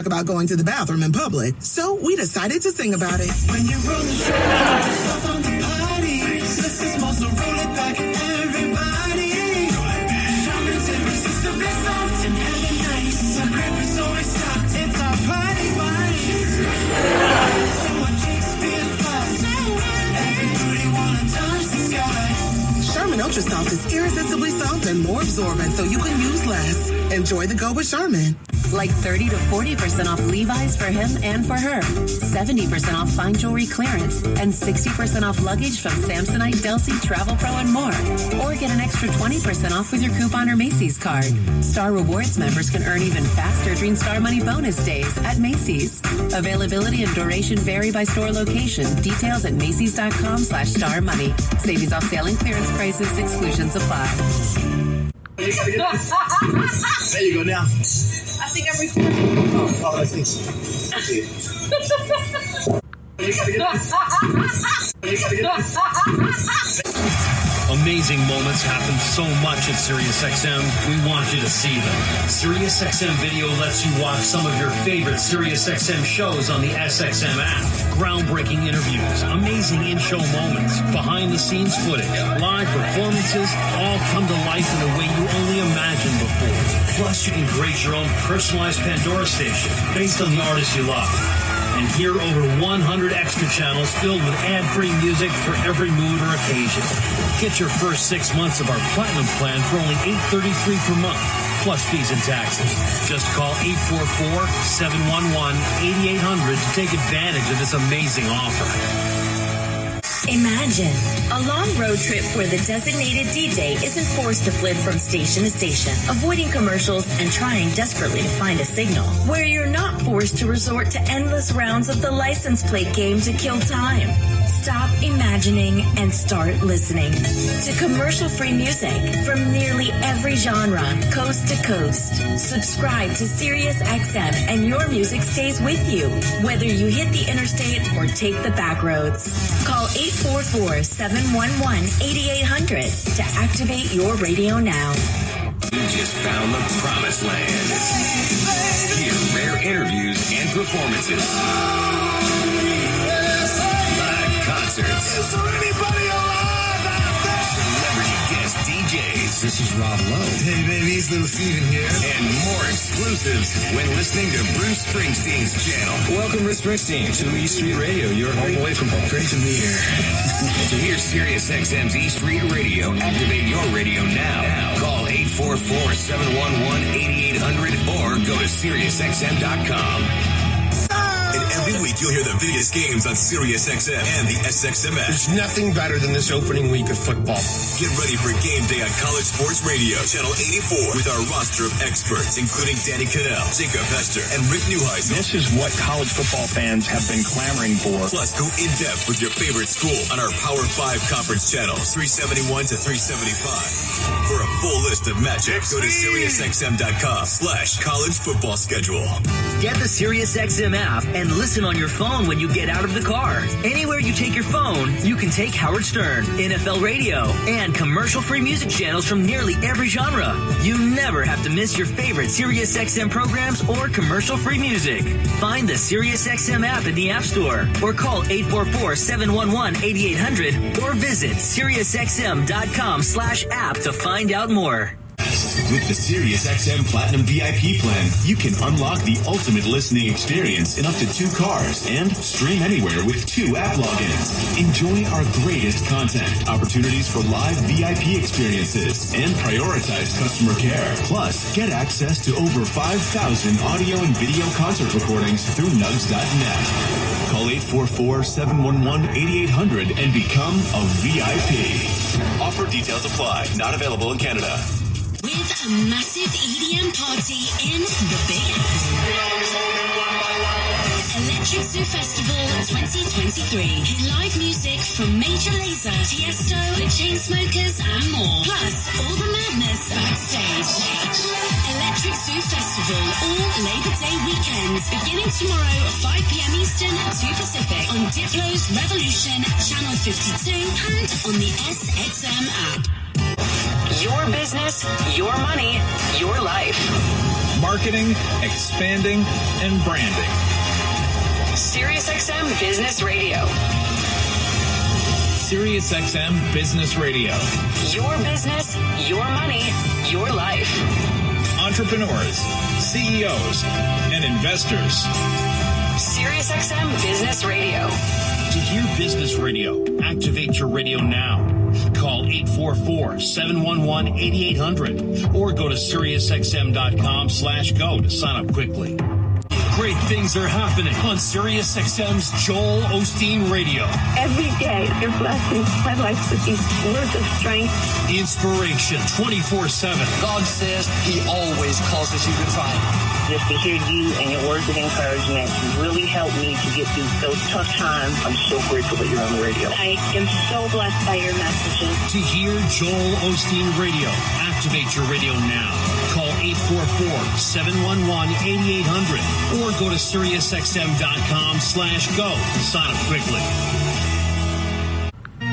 about going to the bathroom in public, so we decided to sing about it. When you roll the show on the party, this is most roll it back, everybody. Charmin's irresistibly soft and hella nice. Our grip is always stocked, it's our party wine. So our cheeks feel fast, everybody wanna touch the sky. Charmin Ultra Soft is irresistibly soft and more absorbent, so you can use less. Enjoy the go with Charmin. Like 30 to 40% off Levi's for him and for her. 70% off fine jewelry clearance. And 60% off luggage from Samsonite, Delsey, Travel Pro, and more. Or get an extra 20% off with your coupon or Macy's card. Star Rewards members can earn even faster during Star Money bonus days at Macy's. Availability and duration vary by store location. Details at Macy's.com/starmoney. Savings off sale and clearance prices. Exclusions apply. There you go now. I think I'm recording. Oh, let's see. Let's see. Amazing moments happen so much at SiriusXM, we want you to see them. SiriusXM Video lets you watch some of your favorite SiriusXM shows on the SXM app. Groundbreaking interviews, amazing in-show moments, behind-the-scenes footage, live performances, all come to life in a way you only imagined before. Plus, you can create your own personalized Pandora station based on the artists you love. And hear over 100 extra channels filled with ad-free music for every mood or occasion. Get your first 6 months of our Platinum plan for only $8.33 per month, plus fees and taxes. Just call 844-711-8800 to take advantage of this amazing offer. Imagine a long road trip where the designated DJ isn't forced to flip from station to station, avoiding commercials and trying desperately to find a signal. Where you're not forced to resort to endless rounds of the license plate game to kill time. Stop imagining and start listening to commercial-free music from nearly every genre, coast to coast. Subscribe to SiriusXM and your music stays with you, whether you hit the interstate or take the back roads. Call 844-711-8800 to activate your radio now. You just found the promised land. Hear rare interviews and performances. Concerts. Is there anybody alive out there? Celebrity guest DJs. This is Rob Lowe. Hey, baby, it's Little Steven here. And more exclusives when listening to Bruce Springsteen's channel. Welcome, Bruce Springsteen, to E Street Radio, your home away from home. Great to be here. To hear SiriusXM's E Street Radio, activate your radio now. Call 844-711-8800 or go to SiriusXM.com. And every week you'll hear the biggest games on SiriusXM and the SXM app. There's nothing better than this opening week of football. Get ready for game day on College Sports Radio, Channel 84, with our roster of experts, including Danny Cannell, Jacob Hester, and Rick Neuheisel. This is what college football fans have been clamoring for. Plus, go in-depth with your favorite school on our Power 5 conference channels, 371 to 375. For a full list of matchups, go to SiriusXM.com/college football schedule. Get the SiriusXM app and listen on your phone when you get out of the car. Anywhere you take your phone, you can take Howard Stern, NFL Radio, and commercial-free music channels from nearly every genre. You never have to miss your favorite SiriusXM programs or commercial-free music. Find the SiriusXM app in the App Store or call 844-711-8800 or visit SiriusXM.com/app to find out more. With the SiriusXM Platinum VIP plan, you can unlock the ultimate listening experience in up to 2 cars and stream anywhere with 2 app logins. Enjoy our greatest content, opportunities for live VIP experiences, and prioritized customer care. Plus, get access to over 5,000 audio and video concert recordings through nugs.net. Call 844-711-8800 and become a VIP. Offer details apply. Not available in Canada. With a massive EDM party in the Big Apple. Electric Zoo Festival 2023. Hear live music from Major Lazer, Tiesto, The Chainsmokers, and more. Plus, all the madness backstage. Electric Zoo Festival, all Labor Day weekends, beginning tomorrow at 5 p.m. Eastern, 2 Pacific, on Diplo's Revolution, Channel 52, and on the SXM app. Your business, your money, your life. marketing, expanding, and branding. SiriusXM Business Radio. SiriusXM Business Radio. Your business, your money, your life. Entrepreneurs, CEOs, and investors. SiriusXM Business Radio. To hear Business Radio, activate your radio now. Call 844-711-8800 or go to SiriusXM.com/go to sign up quickly. Great things are happening on SiriusXM's Joel Osteen Radio. Every day, you're blessing my life with these words of strength. Inspiration 24/7. God says He always causes you to triumph. Just to hear you and your words of encouragement really helped me to get through those tough times. I'm so grateful that you're on the radio. I am so blessed by your messages. To hear Joel Osteen Radio, activate your radio now. Call 844-711-8800 or go to SiriusXM.com/go to sign up quickly.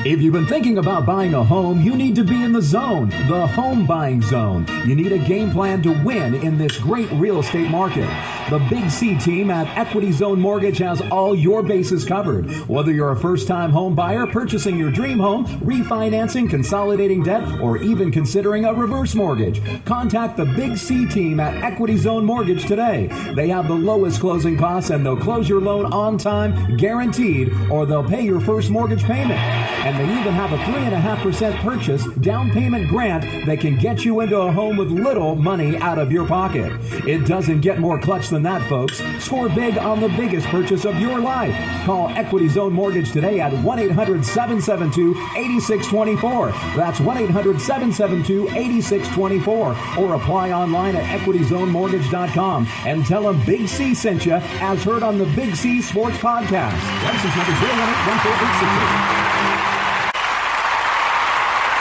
If you've been thinking about buying a home, you need to be in the zone, the home buying zone. You need a game plan to win in this great real estate market. The Big C team at Equity Zone Mortgage has all your bases covered. Whether you're a first-time home buyer, purchasing your dream home, refinancing, consolidating debt, or even considering a reverse mortgage, contact the Big C team at Equity Zone Mortgage today. They have the lowest closing costs and they'll close your loan on time, guaranteed, or they'll pay your first mortgage payment. And they even have a 3.5% purchase down payment grant that can get you into a home with little money out of your pocket. It doesn't get more clutch than that, folks. Score big on the biggest purchase of your life. Call Equity Zone Mortgage today at 1-800-772-8624. That's 1-800-772-8624. Or apply online at equityzonemortgage.com and tell them Big C sent you as heard on the Big C Sports Podcast. License number 0181486.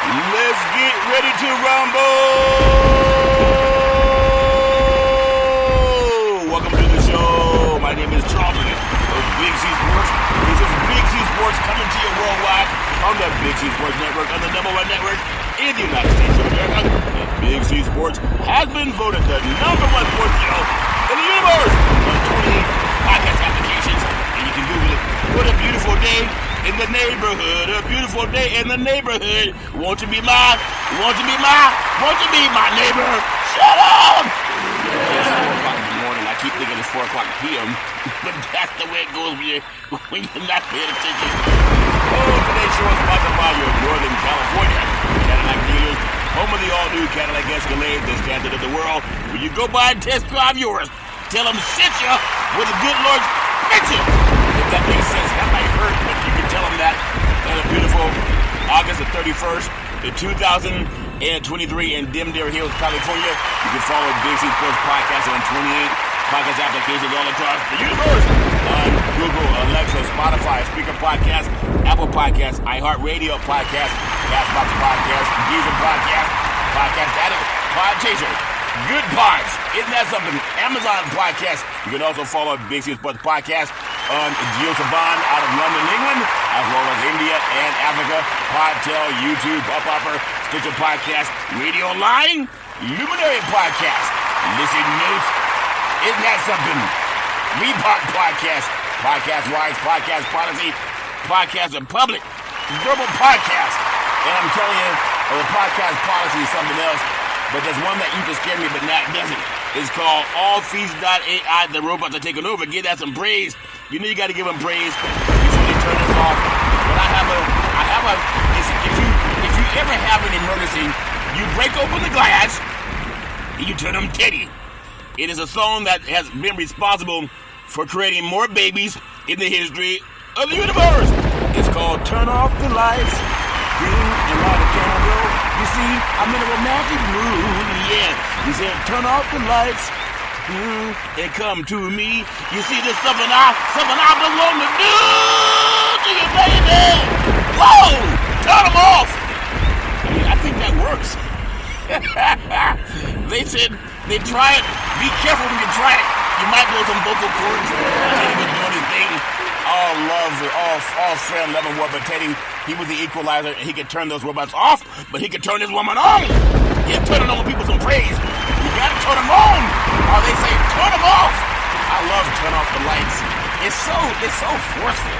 Let's get ready to rumble! Welcome to the show. My name is Charlton of Big C Sports. This is Big C Sports coming to you worldwide on the Big C Sports Network, on the #1 network in the United States of America. And Big C Sports has been voted the #1 sports show in the universe on 28 podcast applications. And you can Google it. What a beautiful day in the neighborhood, a beautiful day in the neighborhood. Won't you be my neighbor? Shut up! It's 4 o'clock in the morning. I keep thinking it's 4 o'clock p.m., but that's the way it goes when you're not paying attention. Oh, today's show is sponsored by your Northern California Cadillac dealers, home of the all-new Cadillac Escalade, the standard of the world. When you go by and test drive yours, tell them sent you with the good Lord's permission. If that makes sense, that might hurt, but you can tell them that. On a beautiful August the 31st, in 2023 in Dimdale Hills, California. You can follow Big C Sports Podcast on 28 podcast applications all across the universe. On Google, Alexa, Spotify, Speaker Podcast, Apple Podcast, iHeartRadio Podcast, Castbox Podcast, Deezer Podcast, Podcast Addict, Podchaser, Good Pods, isn't that something? Amazon Podcast. You can also follow Big C Sports Podcast on Gio Saban out of London, England, as well as India and Africa, Podtail, YouTube, Hopper, Stitcher Podcast, Radio Line, Luminary Podcast, Listen Notes, isn't that something? Repart Podcast, Podcast Wise, Podcast Policy, Podcast Republic, Global Podcast, and I'm telling you, the Podcast Policy is something else, but there's one that used to scare me, but now it doesn't. It's called AllFeast.ai. The robots are taking over. Give that some praise. You know you got to give them praise before they turn this off. But I have a. If you ever have an emergency, you break open the glass and you turn them titty. It is a song that has been responsible for creating more babies in the history of the universe. It's called Turn Off the Lights, Bring and Light a Candle. You see, I'm in a romantic mood, yeah. He said, turn off the lights, and come to me. You see, there's something I've been wanting to do to you, baby. Whoa, turn them off. I mean, I think that works. They said, they try it. Be careful when you try it. You might blow some vocal cords. Teddy was doing his thing. All love, all friend, love and war, but Teddy, he was the equalizer, and he could turn those robots off, but he could turn this woman on. He'd turn it on with people some praise. You gotta turn them on. Or they say, turn them off. I love turn off the lights. It's so forceful.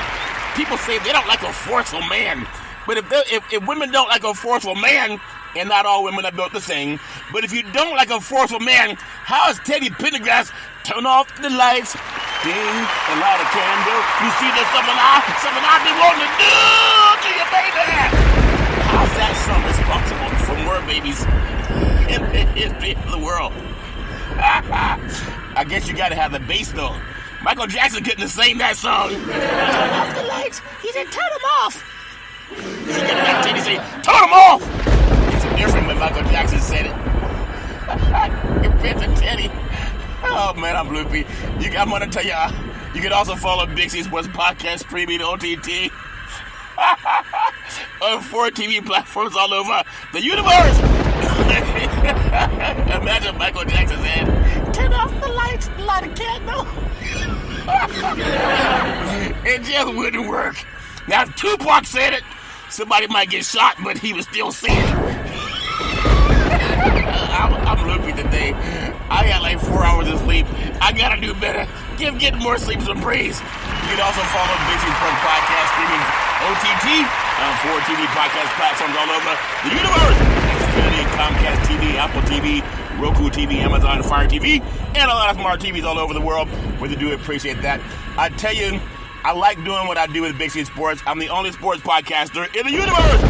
People say they don't like a forceful man. But if women don't like a forceful man, and not all women are built the same, but if you don't like a forceful man, how is Teddy Pendergrass turn off the lights, ding, and light a candle? You see, there's something I've been wanting to do to you, baby. How's that song responsible for more babies in the history of the world? I guess you gotta have the bass though. Michael Jackson couldn't sing that song. Turn off the lights. He said, turn them off. You gotta have Teddy say, turn them off. It's different when Michael Jackson said it. Compared to Teddy. Oh man, I'm loopy. I'm gonna tell you, you can also follow Big C Sports Podcast streaming OTT on 4 TV platforms all over the universe. Imagine Michael Jackson said, turn off the lights, light a candle. It just wouldn't work. Now, if Tupac said it, somebody might get shot, but he was still saying it. I'm loopy today. I got like 4 hours of sleep. I gotta do better. Get more sleep some praise. You can also follow Big C Sports Podcast streaming OTT on 4 TV podcast platforms all over the universe. Xfinity, Comcast TV, Apple TV, Roku TV, Amazon Fire TV, and a lot of smart TVs all over the world. We do appreciate that. I tell you, I like doing what I do with Big C Sports. I'm the only sports podcaster in the universe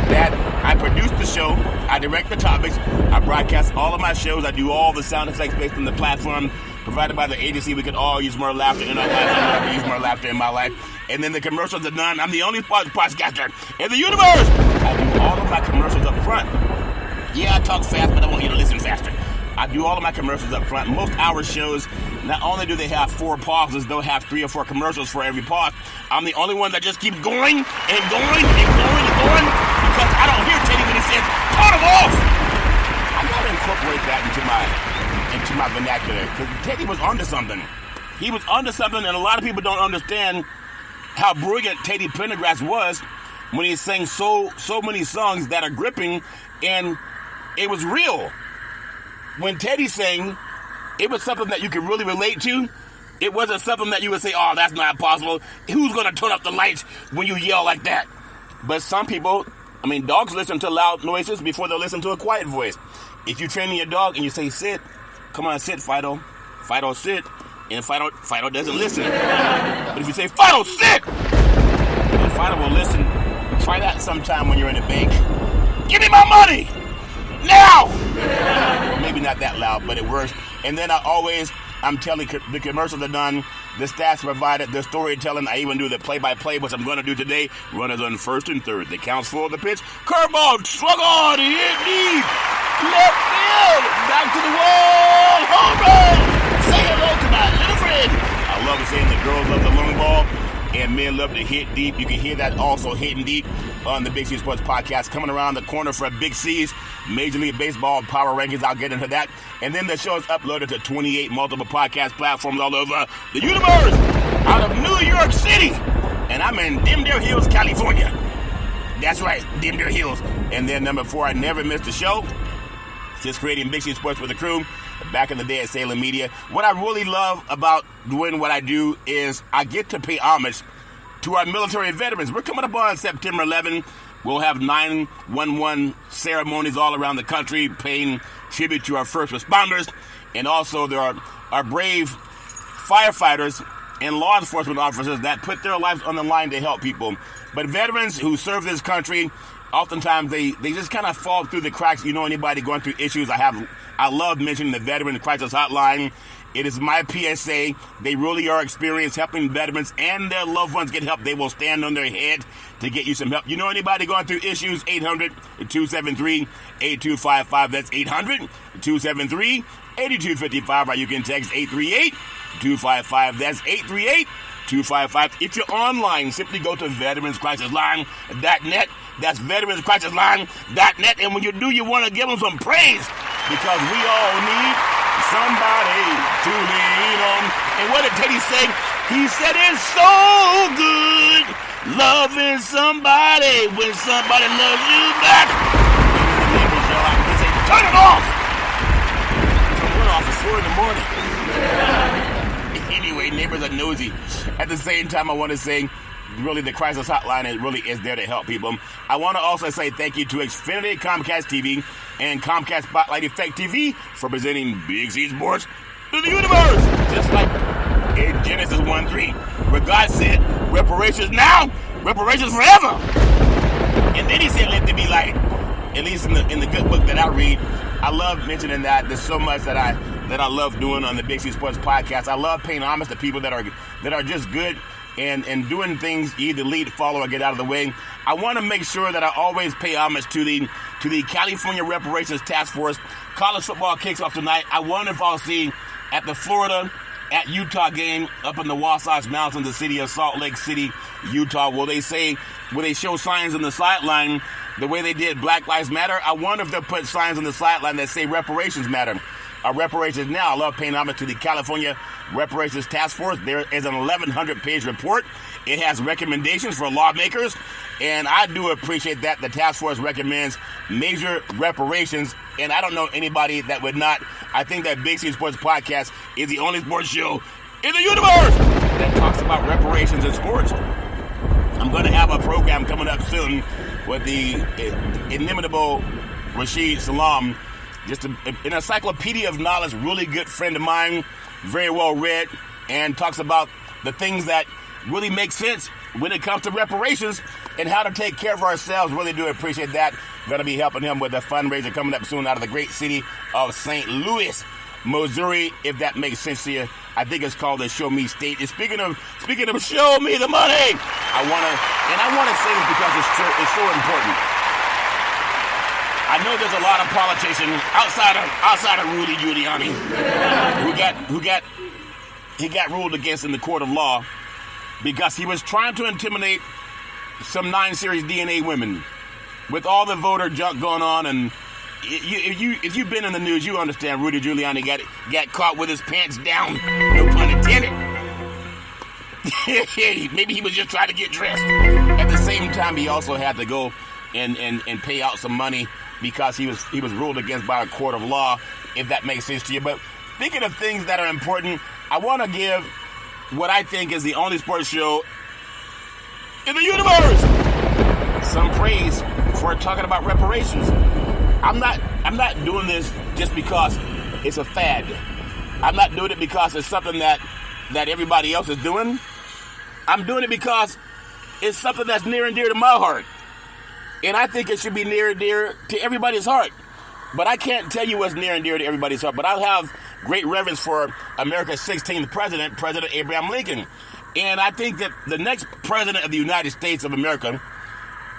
that I produce the show, I direct the topics, I broadcast all of my shows, I do all the sound effects based on the platform provided by the agency. We can all use more laughter in our life. I can use more laughter in my life. And then the commercials are done. I'm the only sports podcaster in the universe. I do all of my commercials up front. Yeah, I talk fast, but I want you to listen faster. I do all of my commercials up front. Most hour shows, not only do they have 4 pauses, they'll have 3 or 4 commercials for every pause. I'm the only one that just keeps going and going and going and going because I don't hear Teddy when he says, turn them off. I gotta incorporate that into my vernacular because Teddy was onto something. He was onto something, and a lot of people don't understand how brilliant Teddy Pendergrass was when he sang so many songs that are gripping, and it was real. When Teddy sang, it was something that you could really relate to. It wasn't something that you would say, oh, that's not possible. Who's going to turn up the lights when you yell like that? But some people, dogs listen to loud noises before they'll listen to a quiet voice. If you're training your dog and you say, sit, come on, sit, Fido. Fido, sit. And Fido doesn't listen. But if you say, Fido, sit! And Fido will listen. Try that sometime when you're in a bank. Give me my money! Now! Well, maybe not that loud, but it works. And then I'm telling the commercials are done, the stats provided, the storytelling. I even do the play-by-play, which I'm going to do today. Runners on first and third. The counts for the pitch. Curveball, swung on, hit deep. Left field, back to the wall. Home run. Say hello to my little friend. I love saying the girls love the long ball. And men love to hit deep. You can hear that also hitting deep on the Big C Sports Podcast. Coming around the corner for Big C's Major League Baseball Power Rankings. I'll get into that. And then the show is uploaded to 28 multiple podcast platforms all over the universe. Out of New York City. And I'm in Dimdale Hills, California. That's right, Dimdale Hills. And then number 4, I never missed a show. Just creating Big C Sports with the crew. Back in the day at Salem Media. What I really love about doing what I do is I get to pay homage to our military veterans. We're coming up on September 11. We'll have 9/11 ceremonies all around the country paying tribute to our first responders. And also there are our brave firefighters and law enforcement officers that put their lives on the line to help people. But veterans who serve this country, oftentimes they just kind of fall through the cracks. You know, anybody going through issues, I love mentioning the Veteran Crisis Hotline. It is my PSA. They really are experienced helping veterans and their loved ones get help. They will stand on their head to get you some help. You know anybody going through issues? 800-273-8255. That's 800-273-8255. Or you can text 838-255. That's 838-255. If you're online, simply go to veteranscrisisline.net. That's veteranscrisisline.net. And when you do, you want to give them some praise because we all need somebody to lean on. And what did Teddy say? He said it's so good loving somebody when somebody loves you back. He said, turn it off. 4 in the morning. Anyway, neighbors are nosy. At the same time, I want to say, really, the crisis hotline is there to help people. I want to also say thank you to Xfinity, Comcast TV, and Comcast Spotlight Effect TV for presenting Big C Sports to the universe. Just like in Genesis 1:3, where God said, reparations now, reparations forever. And then he said, let there be light. At least in the good book that I read, I love mentioning that. There's so much that I love doing on the Big C Sports podcast. I love paying homage to people that are just good and doing things, either lead, follow, or get out of the way. I want to make sure that I always pay homage to the California Reparations Task Force. College football kicks off tonight. I wonder if I'll see at the Florida at Utah game up in the Wasatch Mountains, the city of Salt Lake City, Utah. Will they show signs on the sideline the way they did Black Lives Matter? I wonder if they'll put signs on the sideline that say reparations matter. Reparations now. I love paying homage to the California Reparations Task Force. There is an 1,100-page report. It has recommendations for lawmakers, and I do appreciate that the task force recommends major reparations, and I don't know anybody that would not. I think that Big C Sports Podcast is the only sports show in the universe that talks about reparations in sports. I'm going to have a program coming up soon with the inimitable Rashid Salam, just an encyclopedia of knowledge, really good friend of mine, very well read, and talks about the things that really make sense when it comes to reparations and how to take care of ourselves. Really do appreciate that. Going to be helping him with a fundraiser coming up soon out of the great city of St. Louis, Missouri, if that makes sense to you. I think it's called the Show Me State. And speaking of show me the money, I want to say this because it's so important. I know there's a lot of politicians outside of Rudy Giuliani who got ruled against in the court of law because he was trying to intimidate some 9 Series DNA women with all the voter junk going on. And if you've been in the news, you understand Rudy Giuliani got caught with his pants down, no pun intended. Maybe he was just trying to get dressed. At the same time, he also had to go and pay out some money because he was ruled against by a court of law, if that makes sense to you. But speaking of things that are important, I want to give what I think is the only sports show in the universe some praise for talking about reparations. I'm not doing this just because it's a fad. I'm not doing it because it's something that everybody else is doing. I'm doing it because it's something that's near and dear to my heart. And I think it should be near and dear to everybody's heart. But I can't tell you what's near and dear to everybody's heart. But I have great reverence for America's 16th president, President Abraham Lincoln. And I think that the next president of the United States of America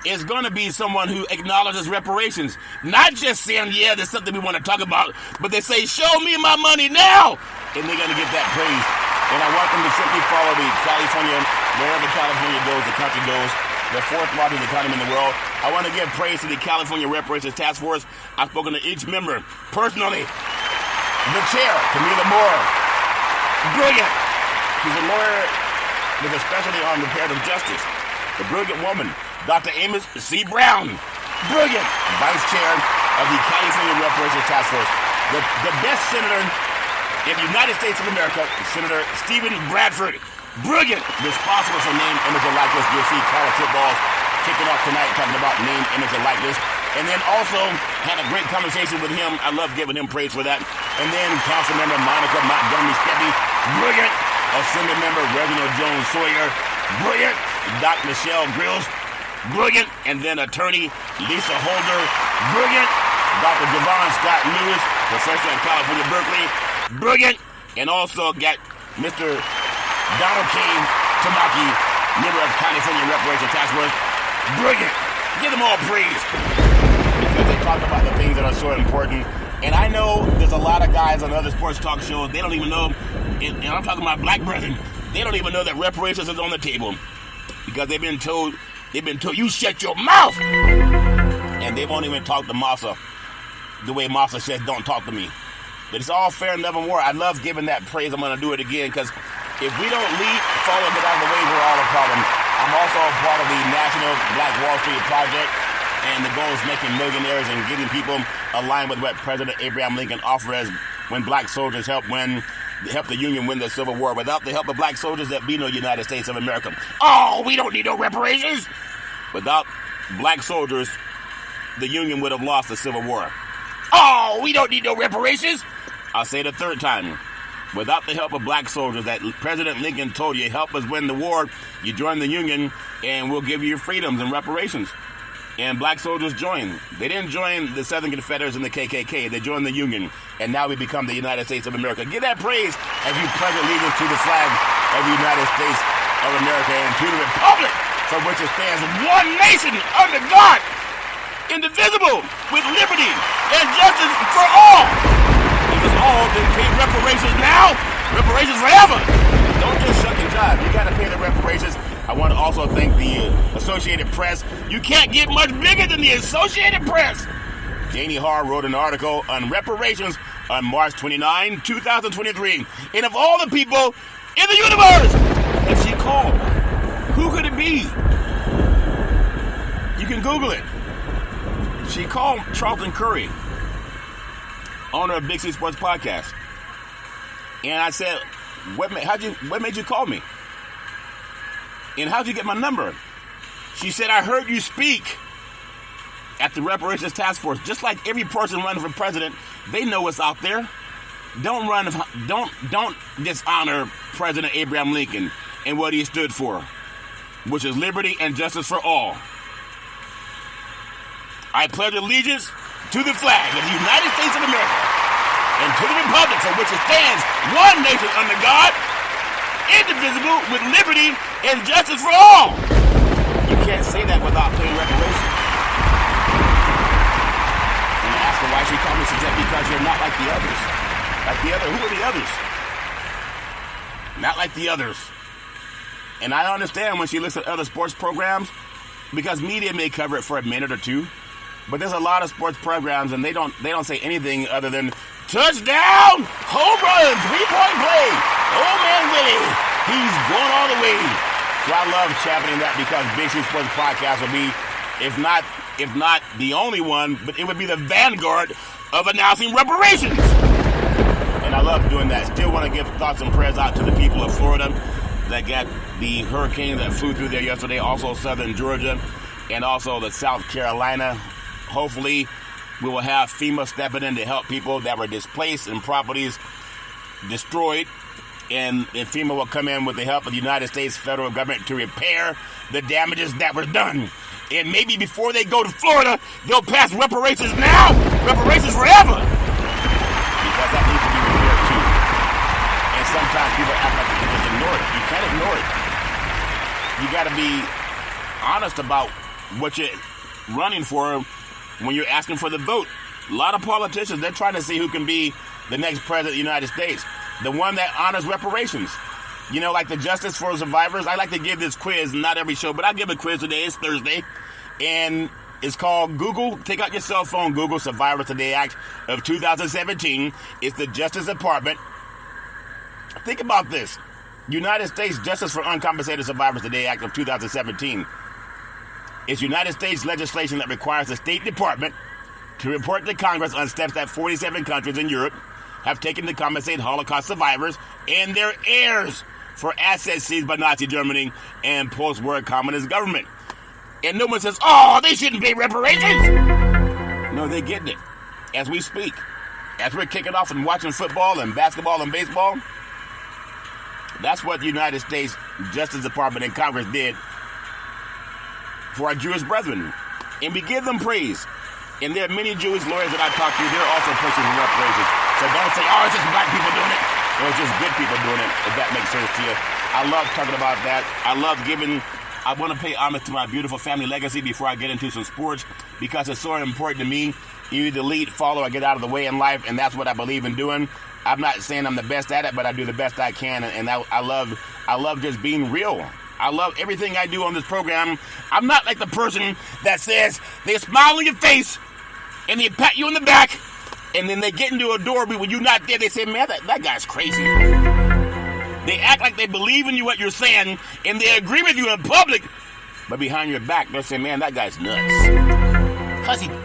is going to be someone who acknowledges reparations. Not just saying, yeah, there's something we want to talk about, but they say, show me my money now! And they're going to get that praise. And I want them to simply follow the California, wherever California goes, the country goes, the 4th largest economy in the world. I want to give praise to the California Reparations Task Force. I've spoken to each member personally. The chair, Camila Moore, brilliant. She's a lawyer with a specialty on reparative justice. The brilliant woman, Dr. Amos C. Brown, brilliant vice chair of the California Reparations Task Force. The best senator in the United States of America, Senator Stephen Bradford, brilliant, responsible for name, image, and likeness. You'll see college footballs kicking off tonight talking about name, image, and likeness. And then also had a great conversation with him. I love giving him praise for that. And then Councilmember Monica Montgomery Steppe, brilliant. Assembly Member Reginald Jones Sawyer, brilliant. Dr. Michelle Grills, brilliant. And then Attorney Lisa Holder, brilliant. Dr. Javon Scott Lewis, professor at California, Berkeley, brilliant. And also got Mr. Donald K. Tamaki, member of California Reparations Task Force, brilliant. Give them all praise because they talk about the things that are so important. And I know there's a lot of guys on other sports talk shows, they don't even know, and I'm talking about black brethren, they don't even know that reparations is on the table because they've been told you shut your mouth. And they won't even talk to Massa the way Massa says don't talk to me. But it's all fair and never more. I love giving that praise. I'm going to do it again because if we don't lead, follow, get out of the way, we're all a problem. I'm also a part of the National Black Wall Street Project, and the goal is making millionaires and getting people aligned with what President Abraham Lincoln offered when black soldiers helped the Union win the Civil War. Without the help of black soldiers, there'd be no United States of America. Oh, we don't need no reparations. Without black soldiers, the Union would have lost the Civil War. Oh, we don't need no reparations. I'll say it a third time. Without the help of black soldiers that President Lincoln told you, help us win the war, you join the Union, and we'll give you your freedoms and reparations. And black soldiers joined. They didn't join the Southern Confederates and the KKK. They joined the Union, and now we become the United States of America. Give that praise as you pledge allegiance to the flag of the United States of America and to the republic for which it stands, one nation under God, indivisible, with liberty and justice for all. Because all didn't pay reparations now, reparations forever. Don't just shuck and jive. You got to pay the reparations. I want to also thank the Associated Press. You can't get much bigger than the Associated Press. Janie Harr wrote an article on reparations on March 29, 2023. And of all the people in the universe that she called, who could it be? You can Google it. She called Charlton Curry, owner of Big C Sports Podcast. And I said, what made you call me? And how'd you get my number? She said, I heard you speak at the Reparations Task Force. Just like every person running for president, they know what's out there. Don't dishonor President Abraham Lincoln and what he stood for, which is liberty and justice for all. I pledge allegiance to the flag of the United States of America and to the republic for which it stands, one nation under God, indivisible, with liberty and justice for all. You can't say that without paying reparations. And I asked her why she called me. She said, because you're not like the others. Who are the others? Not like the others. And I understand when she looks at other sports programs, because media may cover it for a minute or two, but there's a lot of sports programs and they don't say anything other than touchdown, home run, 3-point play. Oh man, Willie, he's going all the way. So I love championing that because Big C Sports Podcast will be, if not the only one, but it would be the vanguard of announcing reparations. And I love doing that. Still want to give thoughts and prayers out to the people of Florida that got the hurricane that flew through there yesterday, also southern Georgia, and also the South Carolina. Hopefully, we will have FEMA stepping in to help people that were displaced and properties destroyed. And FEMA will come in with the help of the United States federal government to repair the damages that were done. And maybe before they go to Florida, they'll pass reparations now, reparations forever. Because that needs to be repaired too. And sometimes people act like they can just ignore it. You can't ignore it. You got to be honest about what you're running for when you're asking for the vote. A lot of politicians, they're trying to see who can be the next president of the United States. The one that honors reparations. You know, like the Justice for Survivors. I like to give this quiz, not every show, but I'll give a quiz today. It's Thursday. And it's called Google. Take out your cell phone, Google Survivors Today Act of 2017. It's the Justice Department. Think about this. United States Justice for Uncompensated Survivors Today Act of 2017. It's United States legislation that requires the State Department to report to Congress on steps that 47 countries in Europe have taken to compensate Holocaust survivors and their heirs for assets seized by Nazi Germany and post-war communist government. And no one says, oh, they shouldn't pay reparations. No, they're getting it as we speak. As we're kicking off and watching football and basketball and baseball, that's what the United States Justice Department and Congress did for our Jewish brethren. And we give them praise. And there are many Jewish lawyers that I talk to, they're also pushing for reparations. So don't say, oh, it's just black people doing it. Or it's just good people doing it, if that makes sense to you. I love talking about that. I want to pay homage to my beautiful family legacy before I get into some sports, because it's so important to me. You either lead, follow, or get out of the way in life, and that's what I believe in doing. I'm not saying I'm the best at it, but I do the best I can, and I love just being real. I love everything I do on this program. I'm not like the person that says they smile on your face and they pat you on the back, and then they get into a door, but when you're not there, they say, man, that guy's crazy. They act like they believe in you, what you're saying, and they agree with you in public, but behind your back, they'll say, man, that guy's nuts.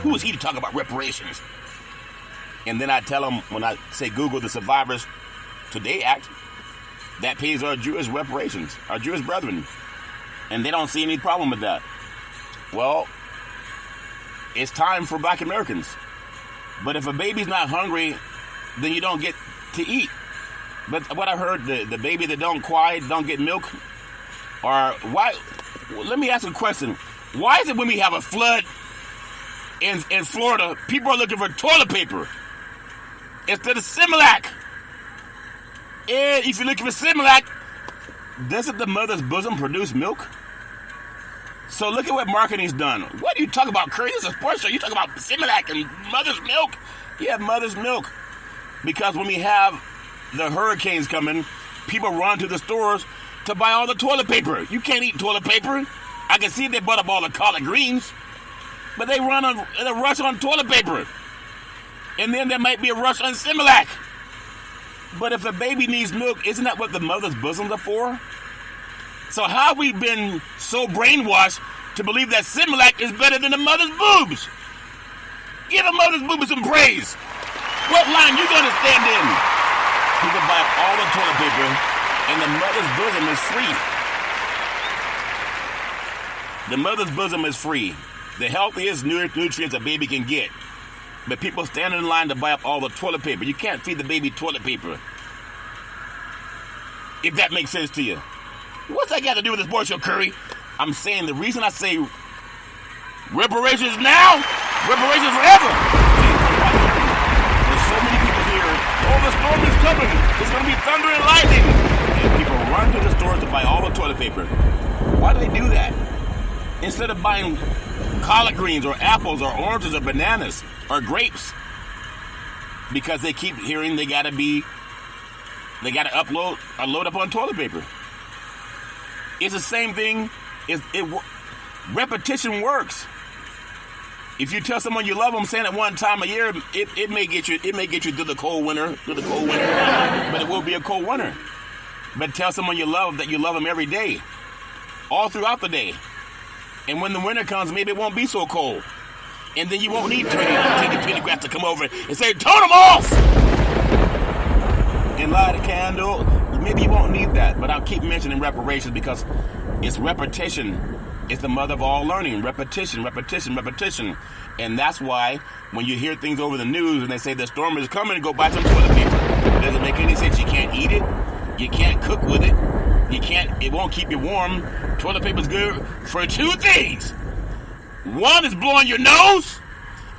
Who is he to talk about reparations? And then I tell them, when I say Google the Survivors Today Act, that pays our Jewish reparations, our Jewish brethren. And they don't see any problem with that. Well, it's time for black Americans. But if a baby's not hungry, then you don't get to eat. But what I heard, the baby that don't cry, don't get milk, or why? Let me ask a question. Why is it when we have a flood in Florida, people are looking for toilet paper instead of Similac? And if you're looking for Similac, doesn't the mother's bosom produce milk? So look at what marketing's done. What are you talking about, Curry? This is a sports show. You talking about Similac and mother's milk? Yeah, mother's milk. Because when we have the hurricanes coming, people run to the stores to buy all the toilet paper. You can't eat toilet paper. I can see they bought up all the collard greens, but they rush on toilet paper. And then there might be a rush on Similac. But if the baby needs milk, isn't that what the mother's bosoms are for? So how have we been so brainwashed to believe that Similac is better than the mother's boobs? Give a mother's boobs some praise. What line you gonna stand in? People buy up all the toilet paper, and the mother's bosom is free. The mother's bosom is free. The healthiest nutrients a baby can get. But people stand in line to buy up all the toilet paper. You can't feed the baby toilet paper. If that makes sense to you. What's that got to do with this sports show, Curry? I'm saying the reason I say reparations now, reparations forever. There's so many people here. Oh, the storm is coming. It's going to be thunder and lightning. And people run to the stores to buy all the toilet paper. Why do they do that? Instead of buying collard greens or apples or oranges or bananas or grapes. Because they keep hearing they got to load up on toilet paper. It's the same thing. Repetition works. If you tell someone you love them, saying it one time a year, it may get you through the cold winter, but it will be a cold winter. But tell someone you love them every day, all throughout the day. And when the winter comes, maybe it won't be so cold. And then you won't need Teddy Grass to come over and say, turn them off! And light a candle. Maybe you won't need that, but I'll keep mentioning reparations because it's repetition. It's the mother of all learning. Repetition, repetition, repetition. And that's why when you hear things over the news and they say the storm is coming, go buy some toilet paper. It doesn't make any sense. You can't eat it. You can't cook with it. It won't keep you warm. Toilet paper's good for two things. One is blowing your nose,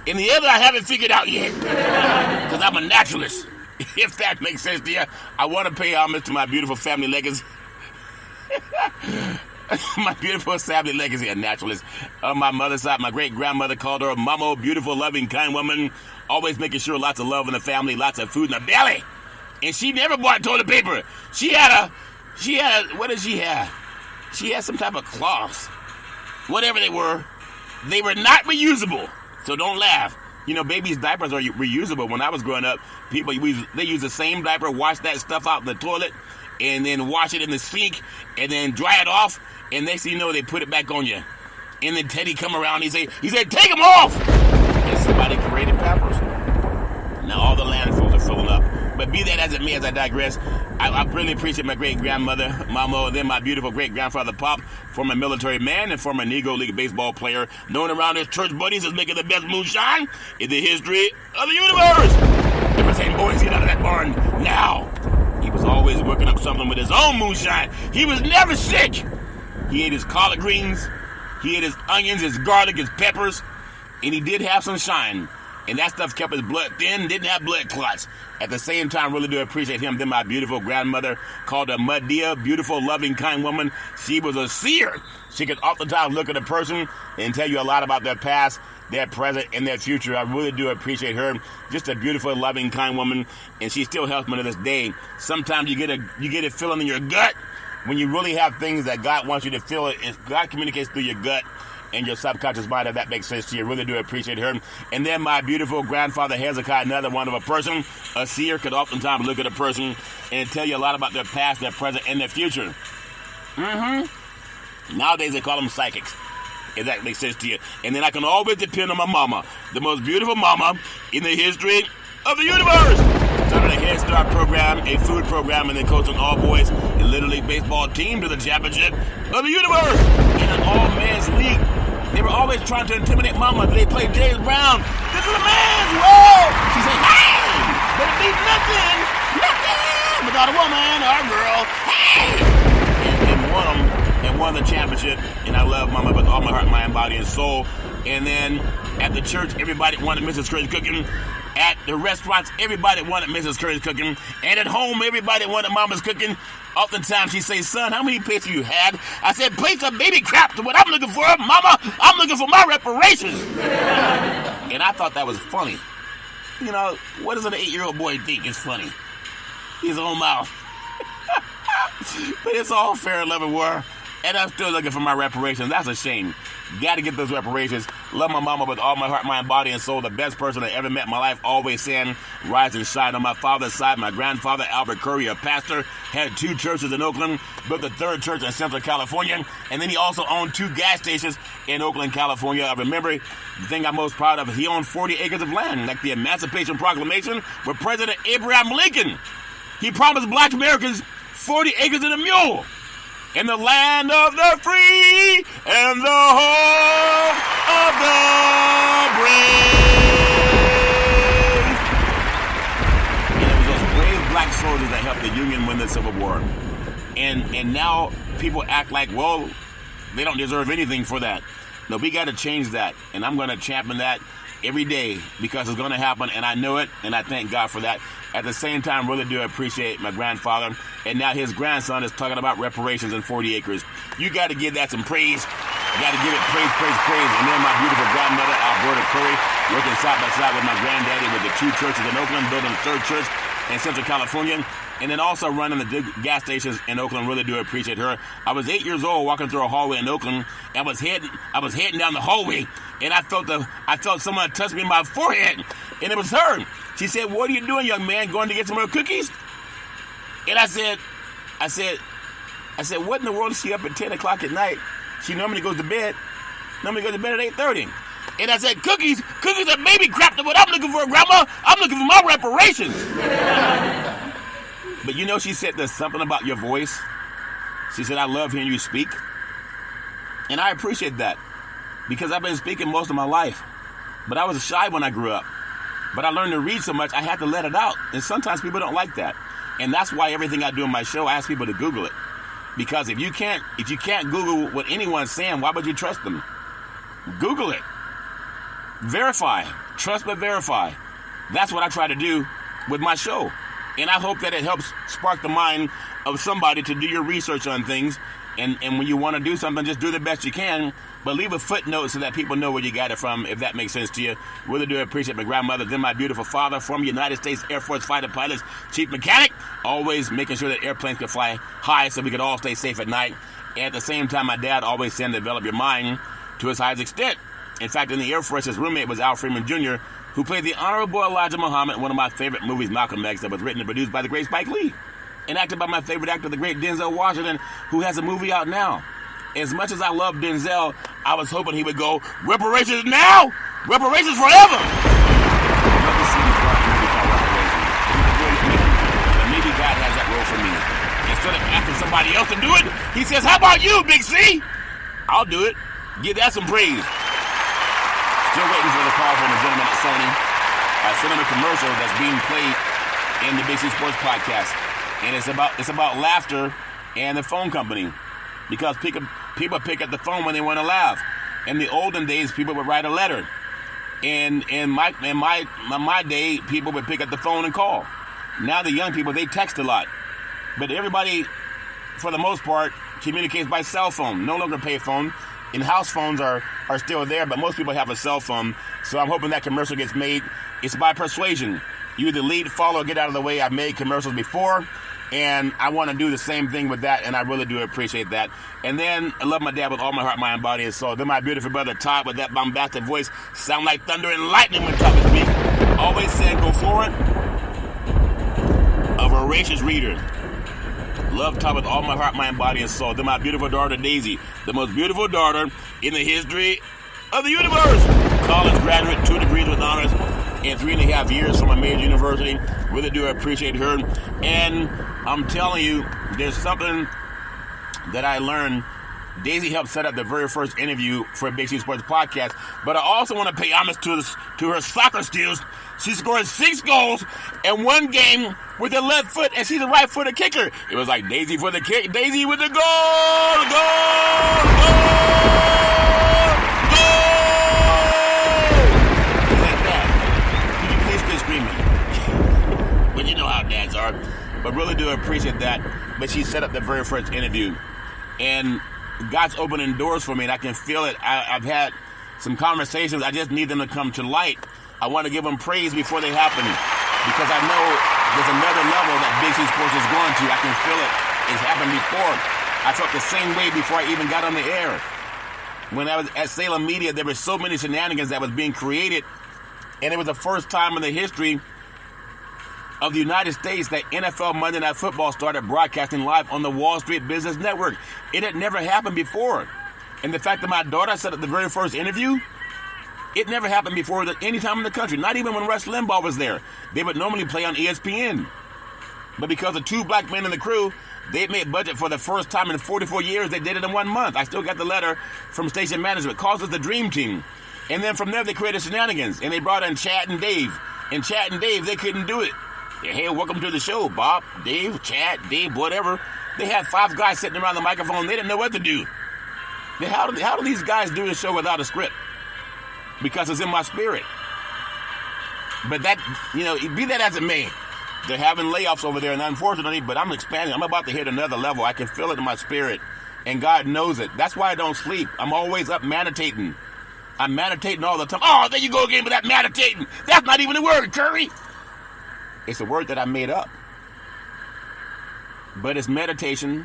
and the other I haven't figured out yet. Because I'm a naturalist. If that makes sense to you, I want to pay homage to my beautiful family legacy. My beautiful family legacy, a naturalist. On my mother's side, my great-grandmother called her a mama, beautiful, loving, kind woman, always making sure lots of love in the family, lots of food in the belly. And she never bought toilet paper. What did she have? She had some type of cloths. Whatever they were not reusable. So don't laugh. You know, babies' diapers are reusable. When I was growing up, they use the same diaper, wash that stuff out in the toilet, and then wash it in the sink, and then dry it off, and next thing you know, they put it back on you. And then Teddy come around, he said, take them off! And somebody created Pampers. Now all the landfills are filling up. But be that as it may, as I digress, I really appreciate my great-grandmother, Mama, and then my beautiful great-grandfather, Pop, former military man and former Negro League baseball player, known around his church buddies as making the best moonshine in the history of the universe. Ever saying, boys, get out of that barn now. He was always working up something with his own moonshine. He was never sick. He ate his collard greens. He ate his onions, his garlic, his peppers, and he did have some shine. And that stuff kept his blood thin, didn't have blood clots. At the same time, really do appreciate him. Then my beautiful grandmother called her Madea, beautiful, loving, kind woman. She was a seer. She could oftentimes look at a person and tell you a lot about their past, their present, and their future. I really do appreciate her. Just a beautiful, loving, kind woman. And she still helps me to this day. Sometimes you get a feeling in your gut when you really have things that God wants you to feel. God communicates through your gut and your subconscious mind, if that makes sense to you. Really do appreciate her. And then my beautiful grandfather Hezekiah, another one of a person, a seer, could oftentimes look at a person and tell you a lot about their past, their present, and their future. Nowadays they call them psychics, if that makes sense to you. And then I can always depend on my mama, the most beautiful mama in the history of the universe. Started a Head Start program, a food program, and then coaching all boys and Little League baseball team to the championship of the universe. In an all-men's league. They were always trying to intimidate Mama. They played James Brown. This is a man's world. She said, hey, but it means nothing without a woman or a girl. Hey! And won the championship. And I love Mama with all my heart, mind, body, and soul. And then at the church, everybody wanted Mrs. Curry's cooking. At the restaurants, everybody wanted Mrs. Curry's cooking. And at home, everybody wanted Mama's cooking. Oftentimes, she says, son, how many plates have you had? I said, plates of baby crap to what I'm looking for. Mama, I'm looking for my reparations. And I thought that was funny. You know, what does an 8-year-old boy think is funny? His own mouth. But it's all fair and love and war. And I'm still looking for my reparations. That's a shame. Got to get those reparations. Love my mama with all my heart, mind, body, and soul. The best person I ever met in my life. Always saying, rise and shine. On my father's side, my grandfather, Albert Curry, a pastor, had 2 churches in Oakland, built a 3rd church in Central California, and then he also owned 2 gas stations in Oakland, California. I remember the thing I'm most proud of, he owned 40 acres of land, like the Emancipation Proclamation with President Abraham Lincoln. He promised black Americans 40 acres and a mule. In the land of the free and the home of the brave. And it was those brave black soldiers that helped the Union win the Civil War. And now people act like, well, they don't deserve anything for that. No, we got to change that. And I'm going to champion that every day because it's going to happen. And I know it. And I thank God for that. At the same time, really do appreciate my grandfather. And now his grandson is talking about reparations in 40 acres. You got to give that some praise. You got to give it praise, praise, praise. And then my beautiful grandmother, Alberta Curry, working side by side with my granddaddy with the 2 churches in Oakland, building a 3rd church in Central California. And then also running the gas stations in Oakland. Really do appreciate her. I was 8 years old walking through a hallway in Oakland. And I was heading down the hallway. And I felt someone touch me in my forehead. And it was her. She said, what are you doing, young man? Going to get some more cookies? And I said, what in the world is she up at 10 o'clock at night? She normally goes to bed. Normally goes to bed at 8:30. And I said, cookies are baby crap to what I'm looking for, Grandma. I'm looking for my reparations. But you know, she said there's something about your voice. She said, I love hearing you speak. And I appreciate that because I've been speaking most of my life. But I was shy when I grew up. But I learned to read so much, I had to let it out. And sometimes people don't like that. And that's why everything I do in my show, I ask people to Google it. Because if you can't Google what anyone's saying, why would you trust them? Google it. Verify. Trust but verify. That's what I try to do with my show. And I hope that it helps spark the mind of somebody to do your research on things. And when you want to do something, just do the best you can. But leave a footnote so that people know where you got it from, if that makes sense to you. Really do appreciate my grandmother, then my beautiful father, former United States Air Force fighter pilot, chief mechanic, always making sure that airplanes could fly high so we could all stay safe at night. And at the same time, my dad always said, develop your mind to its highest extent. In fact, in the Air Force, his roommate was Al Freeman Jr., who played the Honorable Elijah Muhammad, one of my favorite movies, Malcolm X, that was written and produced by the great Spike Lee. And acted by my favorite actor, the great Denzel Washington, who has a movie out now. As much as I love Denzel, I was hoping he would go, reparations now, reparations forever. I'd love to see him start a movie called Reparations. He's a great man, but maybe God has that role for me. Instead of asking somebody else to do it, he says, how about you, Big C? I'll do it. Give that some praise. Still waiting for the call from the gentleman at Sony. Send him a commercial that's being played in the Big C Sports Podcast. And it's about laughter and the phone company. Because people pick up the phone when they want to laugh. In the olden days, people would write a letter. And in my day, people would pick up the phone and call. Now the young people, they text a lot. But everybody, for the most part, communicates by cell phone. No longer pay phone. And house phones are still there, but most people have a cell phone. So I'm hoping that commercial gets made. It's by persuasion. You either lead, follow, or get out of the way. I've made commercials before. And I want to do the same thing with that, and I really do appreciate that. And then I love my dad with all my heart, mind, body, and soul. Then my beautiful brother Todd with that bombastic voice, sound like thunder and lightning when Todd would speak. Always said, go forward. A voracious reader. Love Todd with all my heart, mind, body, and soul. Then my beautiful daughter Daisy, the most beautiful daughter in the history of the universe. College graduate, 2 degrees with honors. in 3.5 years from a major university. Really do appreciate her. And I'm telling you, there's something that I learned. Daisy helped set up the very first interview for Big C Sports Podcast. But I also want to pay homage to her soccer skills. She scored 6 goals in one game with her left foot, and she's a right-footed kicker. It was like Daisy for the kick, Daisy with the goal, goal, goal, goal. It's like that. Could you please quit screaming? But you know how dads are. But really do appreciate that. But she set up the very first interview. And God's opening doors for me, and I can feel it. I've had some conversations. I just need them to come to light. I want to give them praise before they happen, because I know there's another level that Big C Sports is going to. I can feel it. It's happened before. I felt the same way before I even got on the air. When I was at Salem Media, there were so many shenanigans that was being created, and it was the first time in the history of the United States that NFL Monday Night Football started broadcasting live on the Wall Street Business Network. It had never happened before. And the fact that my daughter set up the very first interview, it never happened before at any time in the country. Not even when Rush Limbaugh was there. They would normally play on ESPN. But because of 2 black men in the crew, they made budget for the first time in 44 years. They did it in 1 month. I still got the letter from station management. Calls us the Dream Team. And then from there, they created shenanigans. And they brought in Chad and Dave. And Chad and Dave, they couldn't do it. Hey, welcome to the show, Bob, Dave, Chad, Dave, whatever. They had 5 guys sitting around the microphone. They didn't know what to do. How do these guys do the show without a script? Because it's in my spirit. But that, be that as it may, they're having layoffs over there, and unfortunately, but I'm expanding. I'm about to hit another level. I can feel it in my spirit, and God knows it. That's why I don't sleep. I'm always up meditating. I'm meditating all the time. Oh, there you go again with that meditating. That's not even a word, Curry. It's a word that I made up. But it's meditation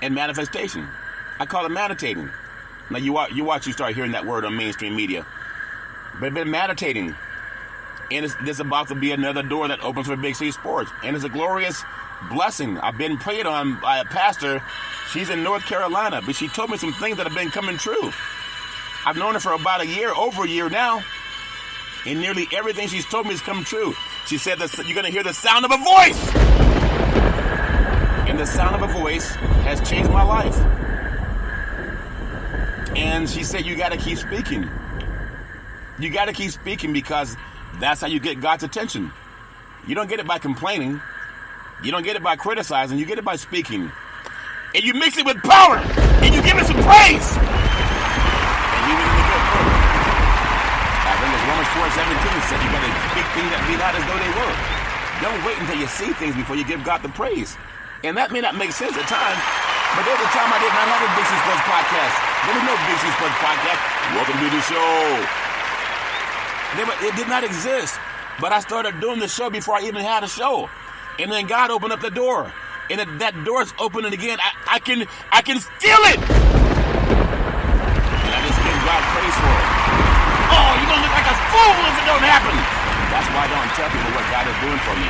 and manifestation. I call it meditating. Now you start hearing that word on mainstream media. But I've been meditating. And there's about to be another door that opens for Big C Sports. And it's a glorious blessing. I've been prayed on by a pastor. She's in North Carolina. But she told me some things that have been coming true. I've known her for about over a year now. And nearly everything she's told me has come true. She said that you're going to hear the sound of a voice. And the sound of a voice has changed my life. And she said, you got to keep speaking. You got to keep speaking, because that's how you get God's attention. You don't get it by complaining. You don't get it by criticizing. You get it by speaking. And you mix it with power. And you give it some praise. And you get in the good book. I think it's Romans 4:17 said you got to speak things that be not as though they were. Don't wait until you see things before you give God the praise. And that may not make sense at times, but there's a time I did not have a Big C Sports Podcast. There was no Big C Sports Podcast. Welcome to the show. It did not exist. But I started doing the show before I even had a show. And then God opened up the door. And that door's opening again. I can feel it. And I just give God praise for it. Oh, you're going to look like a fool if it don't happen. That's why I don't tell people what God is doing for me.